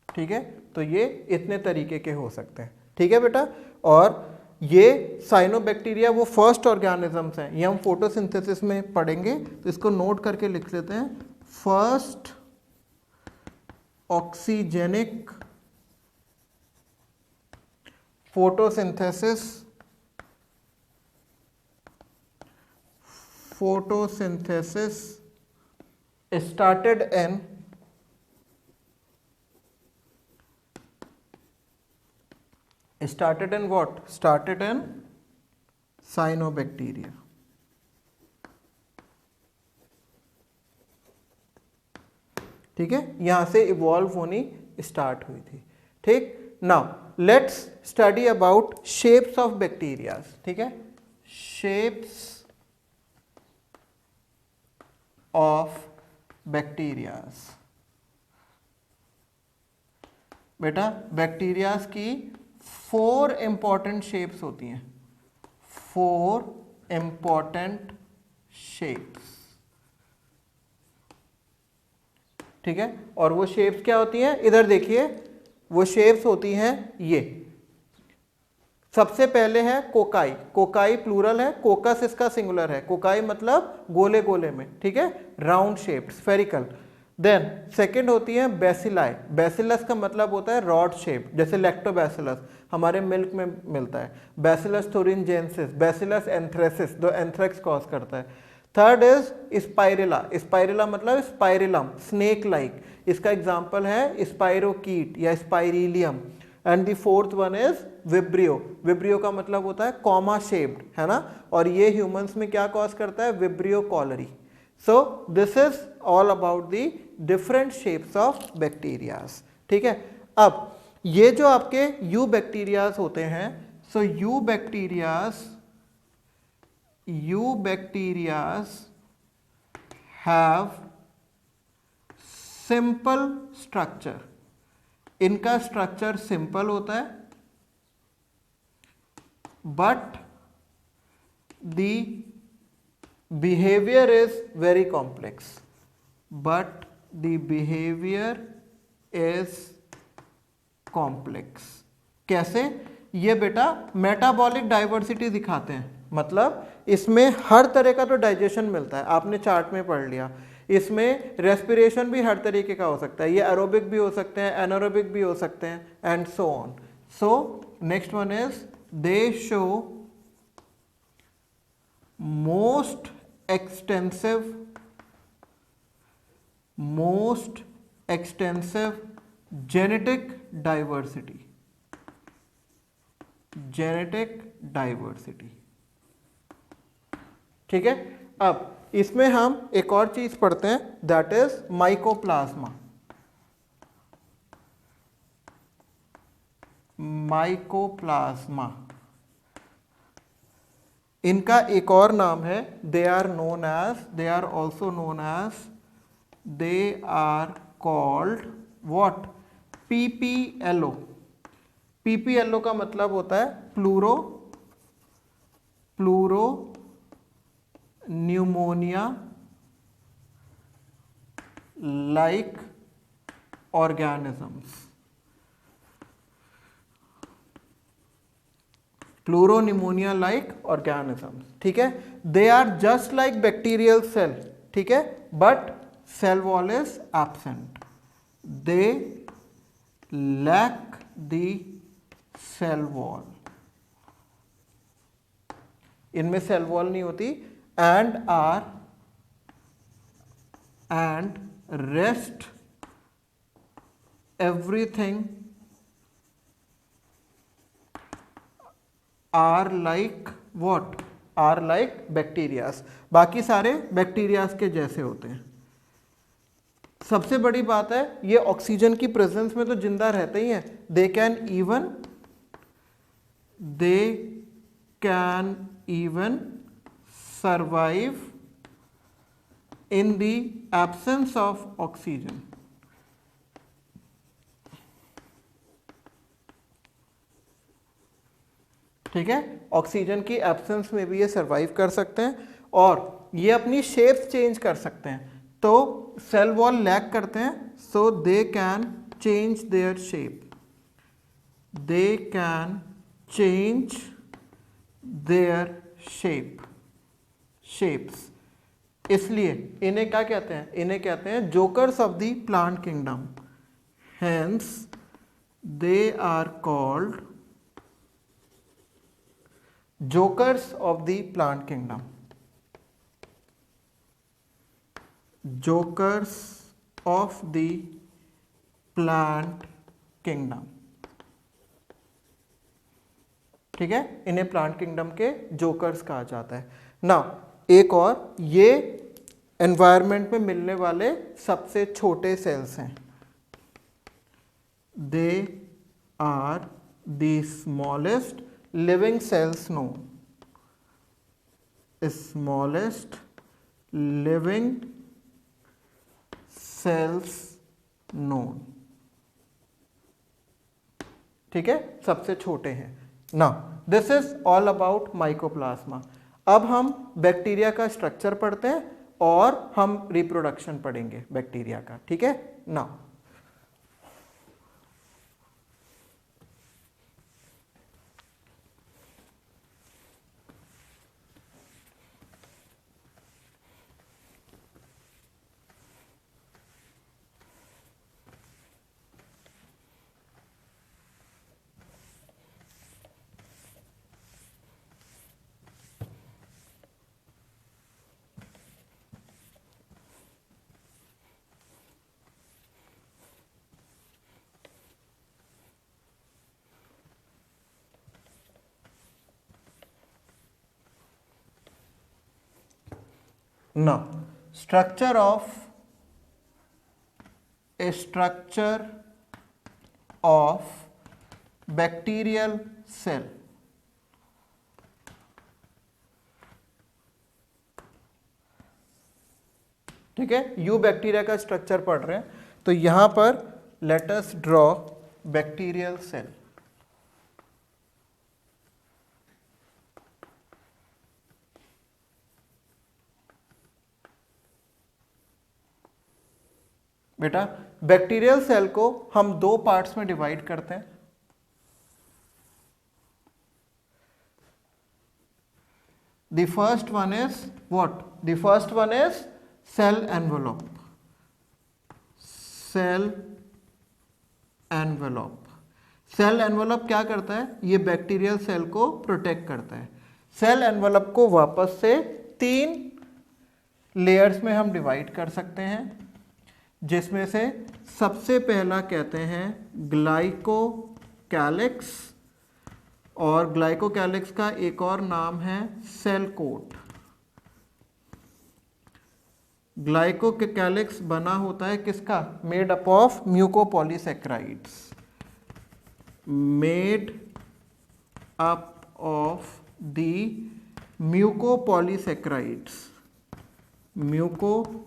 S1: ठीक है, तो ये इतने तरीके के हो सकते हैं। ठीक है बेटा, और ये साइनोबैक्टीरिया वो फर्स्ट ऑर्गेनिजम्स हैं, ये हम फोटोसिंथेसिस में पढ़ेंगे, तो इसको नोट करके लिख लेते हैं। First oxygenic photosynthesis started in what? Started in cyanobacteria। ठीक है, यहां से इवॉल्व होनी स्टार्ट हुई थी। ठीक, now let's study about shapes of bacterias. ठीक है, शेप्स ऑफ बैक्टीरियाज। बेटा बैक्टीरियाज की 4 इंपॉर्टेंट शेप्स होती हैं, 4 इंपॉर्टेंट शेप्स। ठीक है, और वो शेप्स क्या होती हैं? इधर देखिए, वो शेप्स होती हैं ये। सबसे पहले है कोकाई, कोकाई प्लूरल है, कोकस इसका सिंगुलर है, कोकाई मतलब गोले गोले में। ठीक है, round shaped, spherical. Then second होती है बेसिलाई, बेसिलस का मतलब होता है रॉड शेप, जैसे लैक्टोबैसिलस हमारे मिल्क में मिलता है, बैसिलस थोरिनजेंसिस, बैसिलस एंथ्रेसिस जो एंथ्रेक्स कॉज करता है। थर्ड इज स्पाइरेला, स्पाइरेला मतलब स्पाइरिलम, स्नेक लाइक, इसका एग्जाम्पल है स्पाइरोकीट या spirillum. And the fourth one is vibrio, vibrio का मतलब होता है कॉमा शेप्ड, है ना, और ये ह्यूमंस में क्या कॉज करता है? Vibrio cholerae. So this is all about the different shapes of bacterias. ठीक है, अब ये जो आपके यू बैक्टीरियाज होते हैं, so you bacterias have simple structure, इनका स्ट्रक्चर सिंपल होता है, but the behaviour is very complex, but the behaviour is complex. कैसे? ये बेटा मेटाबॉलिक डाइवर्सिटी दिखाते हैं, मतलब इसमें हर तरह का तो डाइजेशन मिलता है, आपने चार्ट में पढ़ लिया। इसमें रेस्पिरेशन भी हर तरीके का हो सकता है, ये एरोबिक भी हो सकते हैं, एनारोबिक भी हो सकते हैं, and so on. So next one is they show most extensive genetic diversity. ठीक है, अब इसमें हम एक और चीज पढ़ते हैं, दैट इज माइकोप्लाज्मा। इनका एक और नाम है, they are called what? PPLO। PPLO का मतलब होता है pleuropneumonia like organisms. Pleuropneumonia like organisms. ठीक है, they are just like bacterial cell. ठीक है, but cell wall is absent, they lack the cell wall, इनमें सेल वॉल नहीं होती, and rest everything are like what are like bacterias, बाकी सारे bacterias के जैसे होते हैं। सबसे बड़ी बात है ये ऑक्सीजन की प्रेजेंस में तो जिंदा रहते ही हैं, they can even survive in the absence of oxygen. ठीक है, ऑक्सीजन की एब्सेंस में भी ये सर्वाइव कर सकते हैं और ये अपनी शेप चेंज कर सकते हैं। तो सेल वॉल लैक करते हैं, so they can change their shape, they can change their shapes. इसलिए इन्हें क्या कहते हैं, इन्हें कहते हैं jokers of the plant kingdom, hence they are called jokers of the plant kingdom, jokers of the plant kingdom. ठीक है, इन्हें प्लांट किंगडम के जोकर्स कहा जाता है ना। एक और, ये एनवायरनमेंट में मिलने वाले सबसे छोटे सेल्स हैं, they are the smallest living cells known, smallest living cells known। ठीक है, सबसे छोटे हैं ना। This is all about mycoplasma. अब हम बैक्टीरिया का स्ट्रक्चर पढ़ते हैं और हम रिप्रोडक्शन पढ़ेंगे बैक्टीरिया का। ठीक है ना। Now, structure of bacterial cell। ठीक है, यू बैक्टीरिया का स्ट्रक्चर पढ़ रहे हैं, तो यहां पर let us draw bacterial cell. बेटा बैक्टीरियल सेल को हम दो पार्ट्स में डिवाइड करते हैं। The first one is what, the first one is cell envelope. Cell envelope, cell envelope क्या करता है, ये बैक्टीरियल सेल को प्रोटेक्ट करता है। सेल एनवेलप को वापस से 3 लेयर्स में हम डिवाइड कर सकते हैं, जिसमें से सबसे पहला कहते हैं ग्लाइकोकैलिक्स, और ग्लाइकोकैलिक्स का एक और नाम है सेल कोट। ग्लाइकोकैलिक्स बना होता है किसका, made up of mucopolysaccharides, made up of the mucopolysaccharides, mucopolysaccharides.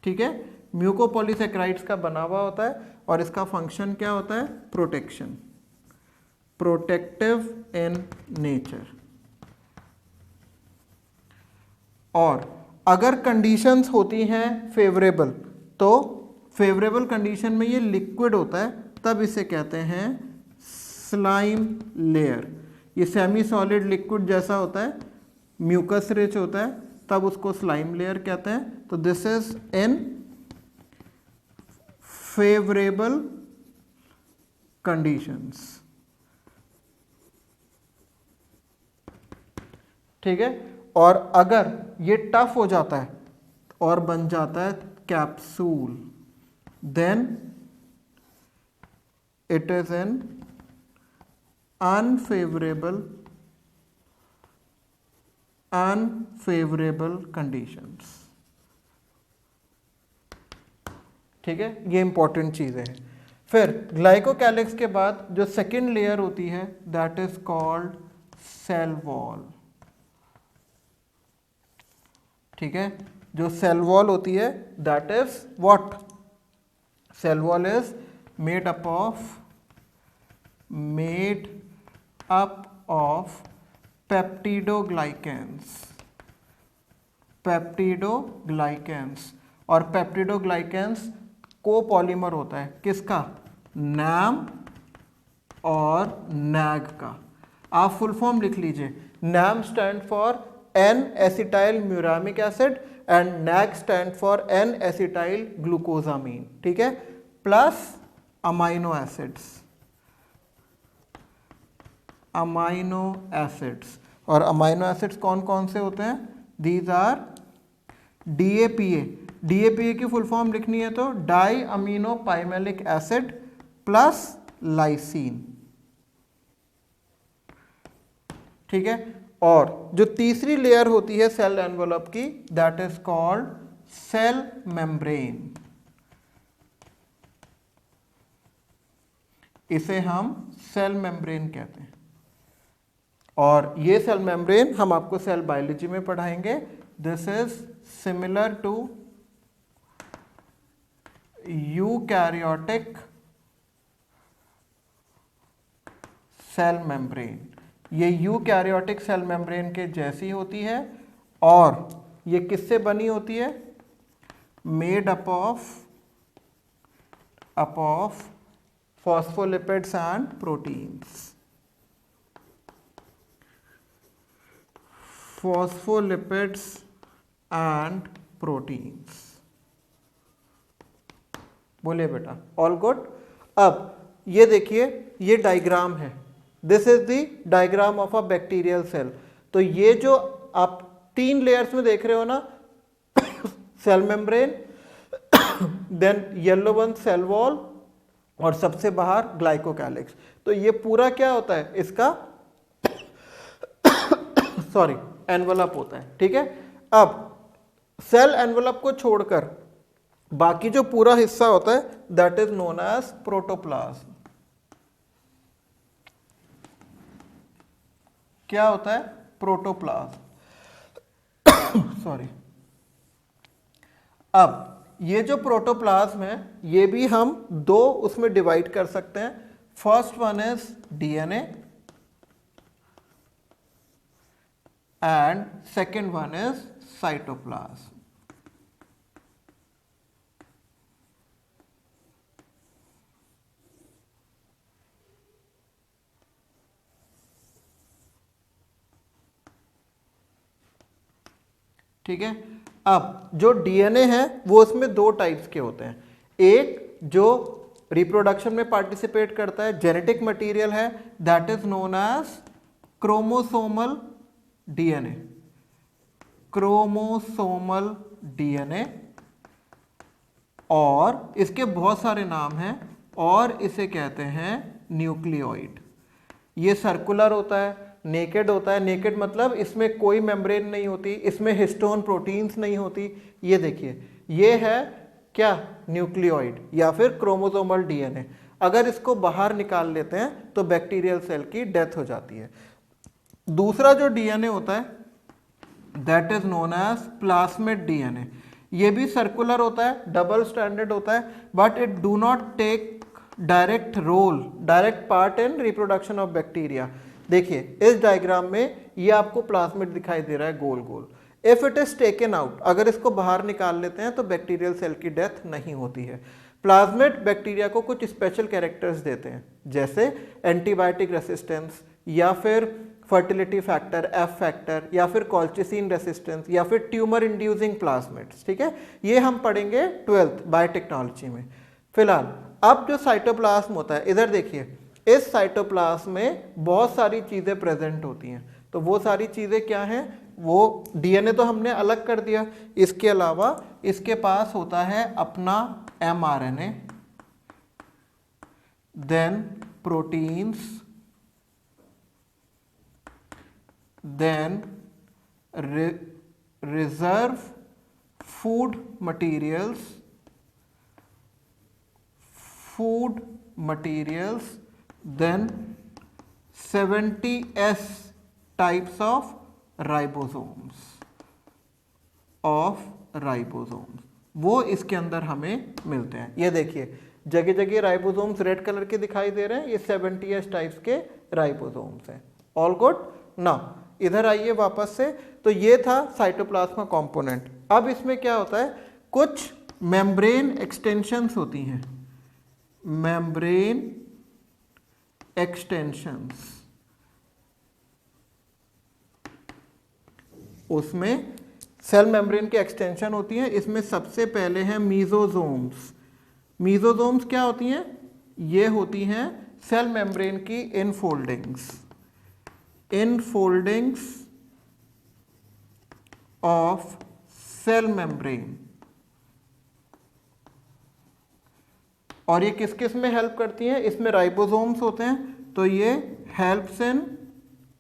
S1: ठीक है, म्यूकोपॉलीसैकेराइड्स का बना हुआ होता है और इसका फंक्शन क्या होता है, प्रोटेक्शन, प्रोटेक्टिव इन नेचर। और अगर कंडीशंस होती हैं फेवरेबल, तो फेवरेबल कंडीशन में ये लिक्विड होता है, तब इसे कहते हैं स्लाइम लेयर। ये सेमी सॉलिड लिक्विड जैसा होता है, म्यूकस रिच होता है, तब उसको स्लाइम लेयर कहते हैं। तो this is in favourable conditions. ठीक है, और अगर ये टफ हो जाता है और बन जाता है capsule, then it is in unfavourable conditions. ठीक है, ये इंपॉर्टेंट चीजें हैं। फिर ग्लाइकोकैलिक्स के बाद जो सेकेंड लेयर होती है that is called cell wall. ठीक है, जो सेल वॉल होती है that is what, cell wall is made up of peptidoglycans. और पेप्टिडोग्लाइकेंस कोपॉलीमर होता है किसका, नैम और नैग का। आप फुल फॉर्म लिख लीजिए, NAM stand for N acetyl muramic acid and NAG stand for N acetyl glucosamine. ठीक है, प्लस अमाइनो एसिड्स। और अमाइनो एसिड्स कौन कौन से होते हैं, दीज आर डीएपीए की फुल फॉर्म लिखनी है तो diaminopimelic acid plus lysine. ठीक है, और जो तीसरी लेयर होती है सेल एनवेलप की that is called cell membrane. इसे हम सेल मेम्ब्रेन कहते हैं। और ये सेल मेम्ब्रेन हम आपको सेल बायोलॉजी में पढ़ाएंगे। This is similar to eukaryotic cell membrane. ये यूकैरियोटिक सेल मेम्ब्रेन के जैसी होती है और ये किससे बनी होती है, made up of phospholipids and proteins. Phospholipids and proteins. बोलिए बेटा, ऑल गुड। अब ये देखिए, ये डायग्राम है, this is the diagram of a bacterial cell. तो ये जो आप तीन लेयर्स में देख रहे हो ना, cell membrane, then yellow one cell wall, और सबसे बाहर ग्लाइकोकैलिक्स। तो ये पूरा क्या होता है, इसका सॉरी एनवलप होता है। ठीक है, अब सेल एनवलप को छोड़कर बाकी जो पूरा हिस्सा होता है that is known as protoplasm. क्या होता है, प्रोटोप्लाज्म। सॉरी। अब ये जो प्रोटोप्लाज्म है ये भी हम दो उसमें डिवाइड कर सकते हैं। First one is DNA and second one is cytoplasm. ठीक है, अब जो डीएनए है वो उसमें दो टाइप्स के होते हैं। एक जो रिप्रोडक्शन में पार्टिसिपेट करता है, जेनेटिक मटेरियल है, that is known as chromosomal DNA. और इसके बहुत सारे नाम हैं और इसे कहते हैं न्यूक्लियोइड। ये सर्कुलर होता है, नेकेड होता है। नेकेड मतलब इसमें कोई मेम्ब्रेन नहीं होती, इसमें हिस्टोन प्रोटीन्स नहीं होती। ये देखिए, ये है क्या, न्यूक्लियोइड या फिर क्रोमोसोमल डीएनए। अगर इसको बाहर निकाल लेते हैं तो बैक्टीरियल सेल की डेथ हो जाती है। दूसरा जो डीएनए होता है that is known as plasmid DNA. ये भी सर्कुलर होता है, डबल स्टैंडर्ड होता है, but it do not take direct part in reproduction of bacteria. देखिए इस डायग्राम में ये आपको प्लाज्मिड दिखाई दे रहा है गोल गोल। If it is taken out, अगर इसको बाहर निकाल लेते हैं तो बैक्टीरियल सेल की डेथ नहीं होती है। प्लाज्मिड बैक्टीरिया को कुछ स्पेशल कैरेक्टर्स देते हैं, जैसे एंटीबायोटिक रेसिस्टेंस या फिर फर्टिलिटी फैक्टर एफ फैक्टर या फिर कॉल्चिसिन रेसिस्टेंस या फिर ट्यूमर इंड्यूसिंग प्लाज्मिड्स। ठीक है, ये हम पढ़ेंगे 12th बायोटेक्नोलॉजी में। फिलहाल अब जो साइटोप्लाज्म होता है, इधर देखिए, इस साइटोप्लाज्म में बहुत सारी चीज़ें प्रेजेंट होती हैं। तो वो सारी चीज़ें क्या हैं, वो डीएनए तो हमने अलग कर दिया, इसके अलावा इसके पास होता है अपना mRNA, then proteins then reserve food materials then 70s types of ribosomes वो इसके अंदर हमें मिलते हैं। ये देखिए जगह जगह राइबोसोम्स रेड कलर के दिखाई दे रहे हैं, ये 70s टाइप्स के राइबोसोम्स हैं। ऑल गुड ना, इधर आइए वापस से। तो ये था साइटोप्लाज्मा कंपोनेंट। अब इसमें क्या होता है, कुछ मेम्ब्रेन एक्सटेंशंस होती हैं, मेम्ब्रेन एक्सटेंशंस, उसमें सेल मेम्ब्रेन की एक्सटेंशन होती है। इसमें सबसे पहले है मीजोजोम्स। मीजोजोम्स क्या होती हैं, ये होती हैं सेल मेम्ब्रेन की इनफोल्डिंग्स ऑफ सेल मेम्ब्रेन। और ये किस किस में हेल्प करती हैं, इसमें राइबोसोम्स होते हैं तो ये हेल्प्स इन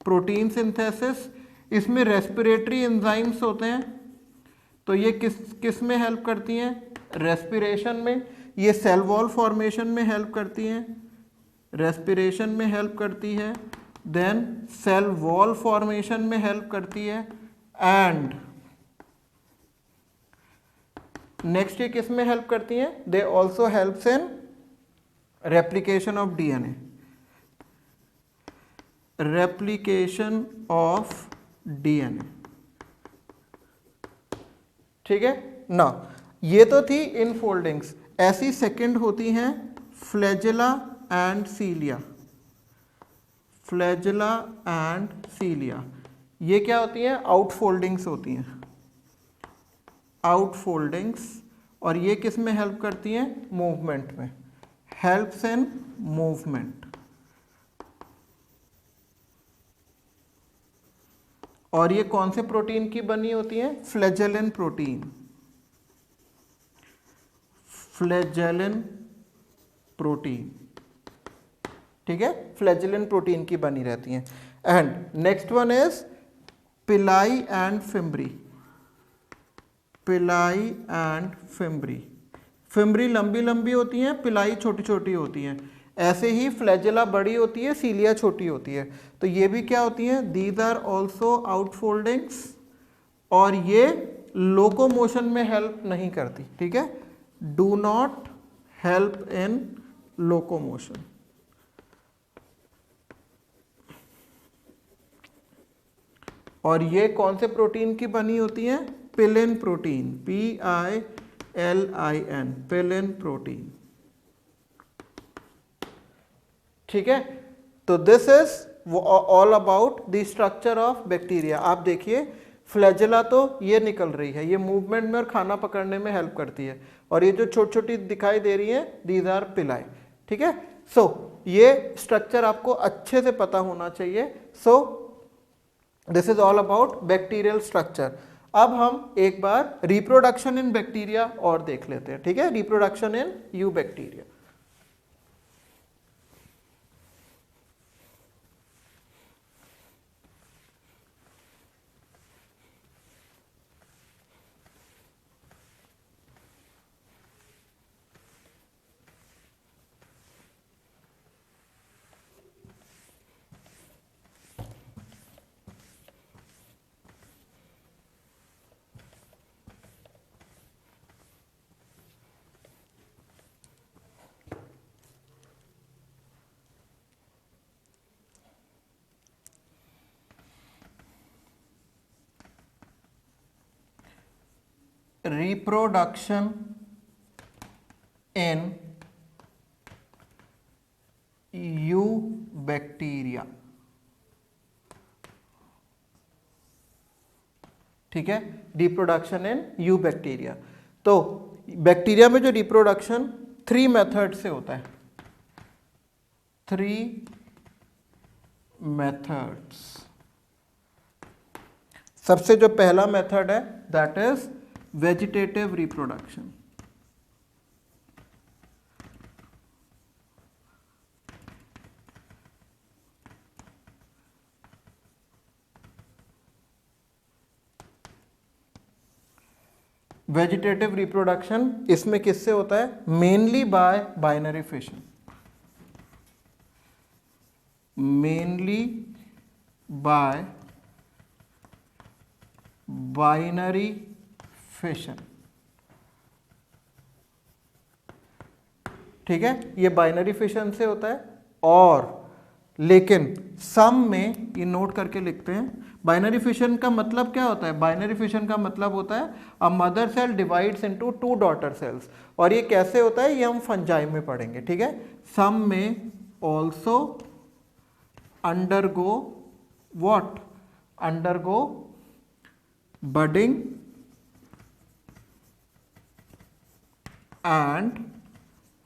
S1: प्रोटीन सिंथेसिस। इसमें रेस्पिरेटरी एंजाइम्स होते हैं तो ये किस में हेल्प करती हैं, रेस्पिरेशन में। ये सेल वॉल फॉर्मेशन में हेल्प करती हैं, रेस्पिरेशन में हेल्प करती है, देन सेल वॉल फॉर्मेशन में हेल्प करती है, एंड नेक्स्ट ये किस में हेल्प करती हैं, they also helps in replication of DNA, replication of DNA. ठीक है ना, ये तो थी इनफोल्डिंग्स। ऐसी सेकंड होती हैं फ्लैजेला एंड सीलिया। फ्लैजेला एंड सीलिया ये क्या होती हैं, आउटफोल्डिंग्स होती हैं, आउटफोल्डिंग्स। और ये किस में हेल्प करती हैं, मूवमेंट में, हेल्प्स इन मूवमेंट। और ये कौन से प्रोटीन की बनी होती है, फ्लैजेलिन प्रोटीन, फ्लैजेलिन प्रोटीन। ठीक है, फ्लैजेलिन प्रोटीन की बनी रहती हैं। एंड नेक्स्ट वन इज पिलाई एंड फिम्ब्री। पिलाई एंड फिम्ब्री, फिम्ब्री लंबी लंबी होती हैं, पिलाई छोटी छोटी होती हैं। ऐसे ही फ्लैजेला बड़ी होती है, सीलिया छोटी होती है। तो ये भी क्या होती हैं, दीज आर ऑल्सो आउटफोल्डिंग्स। और ये लोकोमोशन में हेल्प नहीं करती। ठीक है, do not help in locomotion. और ये कौन से प्रोटीन की बनी होती हैं, पिलिन प्रोटीन, PILIN, पिलिन प्रोटीन। ठीक है, तो this is all about the structure of bacteria. आप देखिए फ्लैजेला तो ये निकल रही है, ये मूवमेंट में और खाना पकड़ने में हेल्प करती है। और ये जो छोटी छोटी दिखाई दे रही है, दीज आर पिलाई। ठीक है, सो ये स्ट्रक्चर आपको अच्छे से पता होना चाहिए। सो this is all about bacterial structure. अब हम एक बार रिप्रोडक्शन इन बैक्टीरिया और देख लेते हैं। ठीक है, reproduction in you bacteria. Reproduction in eubacteria। ठीक है, रिप्रोडक्शन इन यूबैक्टीरिया। तो बैक्टीरिया में जो रिप्रोडक्शन 3 मेथड से होता है, 3 मेथड्स। सबसे जो पहला मेथड है that is vegetative reproduction. Vegetative reproduction इसमें किससे होता है? Mainly by binary fission, mainly by binary fission. ठीक है, ये बाइनरी फिशन से होता है। और लेकिन सम में, ये नोट करके लिखते हैं, बाइनरी फिशन का मतलब क्या होता है? बाइनरी फिशन का मतलब होता है a mother cell divides into two daughter cells. और ये कैसे होता है ये हम फंजाई में पढ़ेंगे। ठीक है, सम में also undergo what? Undergo budding and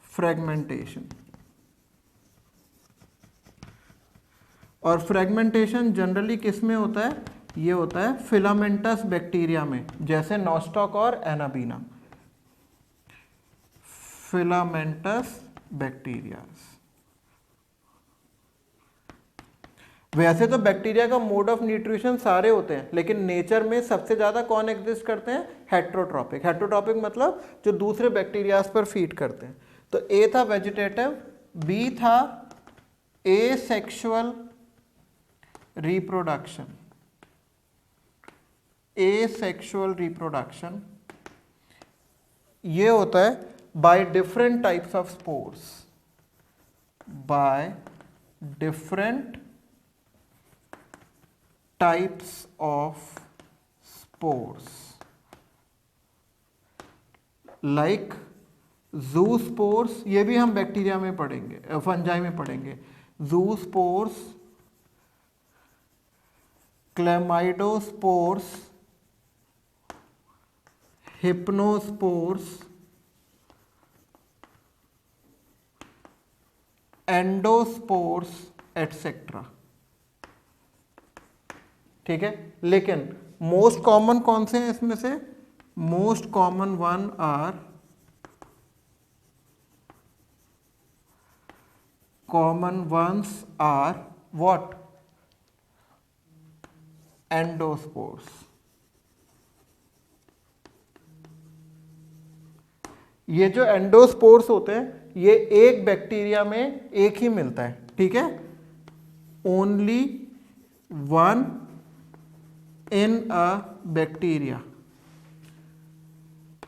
S1: fragmentation. और फ्रेगमेंटेशन जनरली किस में होता है? ये होता है फिलामेंटस बैक्टीरिया में, जैसे नॉस्टॉक और एनाबीना। Filamentous bacteria. वैसे तो बैक्टीरिया का मोड ऑफ न्यूट्रिशन सारे होते हैं, लेकिन नेचर में सबसे ज्यादा कौन एग्जिस्ट करते हैं? हेट्रोट्रॉपिक। हेट्रोट्रॉपिक मतलब जो दूसरे बैक्टीरिया पर फीड करते हैं। तो ए था वेजिटेटिव, बी था एसेक्सुअल रिप्रोडक्शन। एसेक्सुअल रिप्रोडक्शन ये होता है by different types of spores, by different types of spores, like zoospores. ये भी हम बैक्टीरिया में पढ़ेंगे, फंजाई में पढ़ेंगे। Zoospores, chlamydospores, hypnospores, endospores etcetera. ठीक है, लेकिन मोस्ट कॉमन कौन से हैं इसमें से? Most common one are common ones are what? Endospores। ये जो एंडोस्पोर्स होते हैं ये एक बैक्टीरिया में एक ही मिलता है। ठीक है, only one in a bacteria,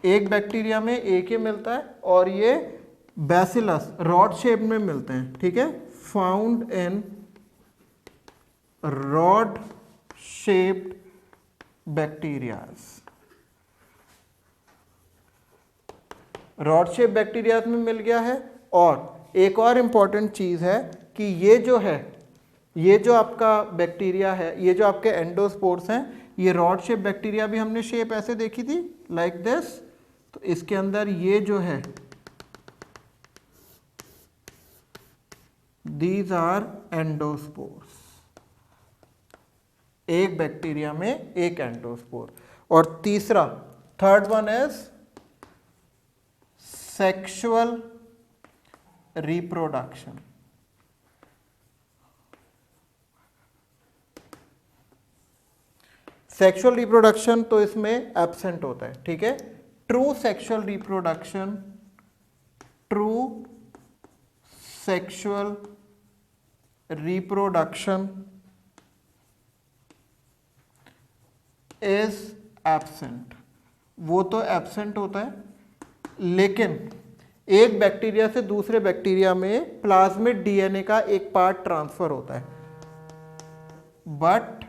S1: एक बैक्टीरिया में एक ही मिलता है। और ये बैसिलस रॉड शेप में मिलते हैं। ठीक है, found in rod shaped bacterias. Rod shape bacterias में मिल गया है। और एक और इंपॉर्टेंट चीज है कि ये जो है, ये जो आपका बैक्टीरिया है, ये जो आपके एंडोस्पोर्स हैं, ये रॉड शेप बैक्टीरिया भी हमने शेप ऐसे देखी थी, लाइक दिस। तो इसके अंदर ये जो है, these are एंडोस्पोर्स। एक बैक्टीरिया में एक एंडोस्पोर। और तीसरा, third one is sexual reproduction. Sexual reproduction तो इसमें एब्सेंट होता है। ठीक है, true sexual reproduction, true sexual reproduction is absent. वो तो एब्सेंट होता है, लेकिन एक बैक्टीरिया से दूसरे बैक्टीरिया में प्लाज्मिड डीएनए का एक पार्ट ट्रांसफर होता है। But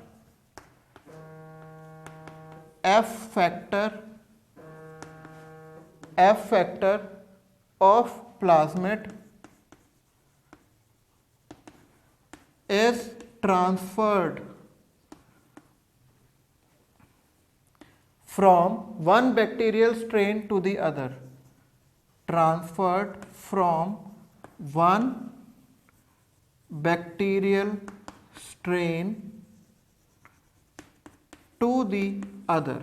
S1: F factor of plasmid is transferred from one bacterial strain to the other, transferred from one bacterial strain to the other।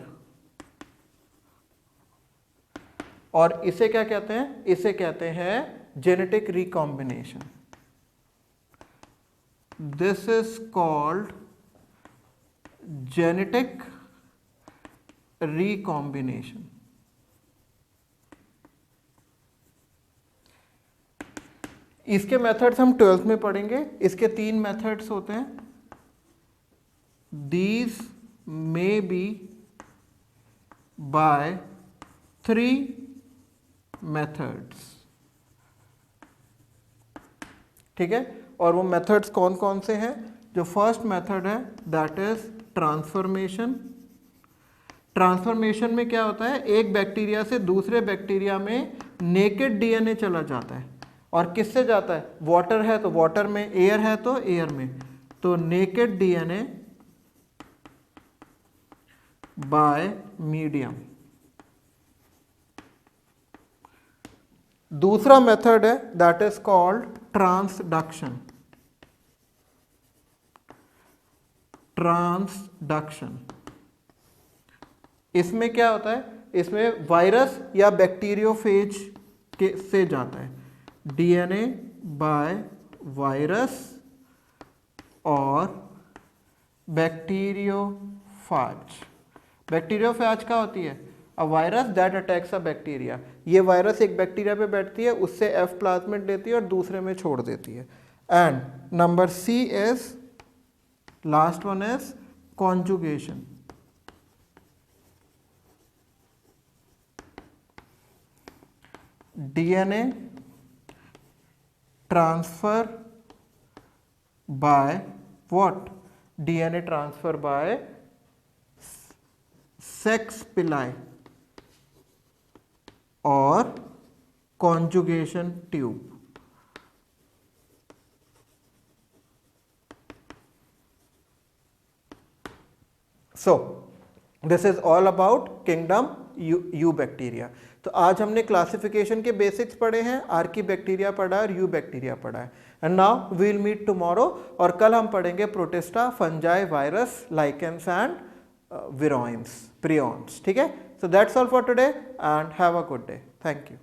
S1: और इसे क्या कहते हैं? इसे कहते हैं genetic recombination. This is called genetic recombination। इसके मेथड्स हम 12th में पढ़ेंगे। इसके 3 मेथड्स होते हैं। These may be by 3 methods, ठीक है। और वो मेथड्स कौन कौन से हैं? जो फर्स्ट मेथड है दैट इज ट्रांसफॉर्मेशन। ट्रांसफॉर्मेशन में क्या होता है, एक बैक्टीरिया से दूसरे बैक्टीरिया में नेकेड डीएनए चला जाता है। और किससे जाता है? वाटर है तो वाटर में, एयर है तो एयर में। तो नेकेड डीएनए बाय मीडियम। दूसरा मेथड है that is called transduction. Transduction इसमें क्या होता है, इसमें वायरस या बैक्टीरियोफेज के से जाता है, डीएनए बाय वायरस और बैक्टीरियोफाज। बैक्टीरियोफाज क्या होती है? A virus that attacks a bacteria. ये वायरस एक बैक्टीरिया पे बैठती है, उससे एफ प्लाज्मिड लेती है और दूसरे में छोड़ देती है। And number C is, last one is conjugation. DNA transfer by what? DNA transfer by sex pili और conjugation tube. So this is all about kingdom eubacteria. तो आज हमने क्लासिफिकेशन के बेसिक्स पढ़े हैं, आर्की बैक्टीरिया पढ़ा है और यू बैक्टीरिया पढ़ा है। And now we will meet tomorrow, और कल हम पढ़ेंगे Protista, fungi, virus, lichens and viroids, prions, ठीक है। So that's all for today and have a good day. Thank you.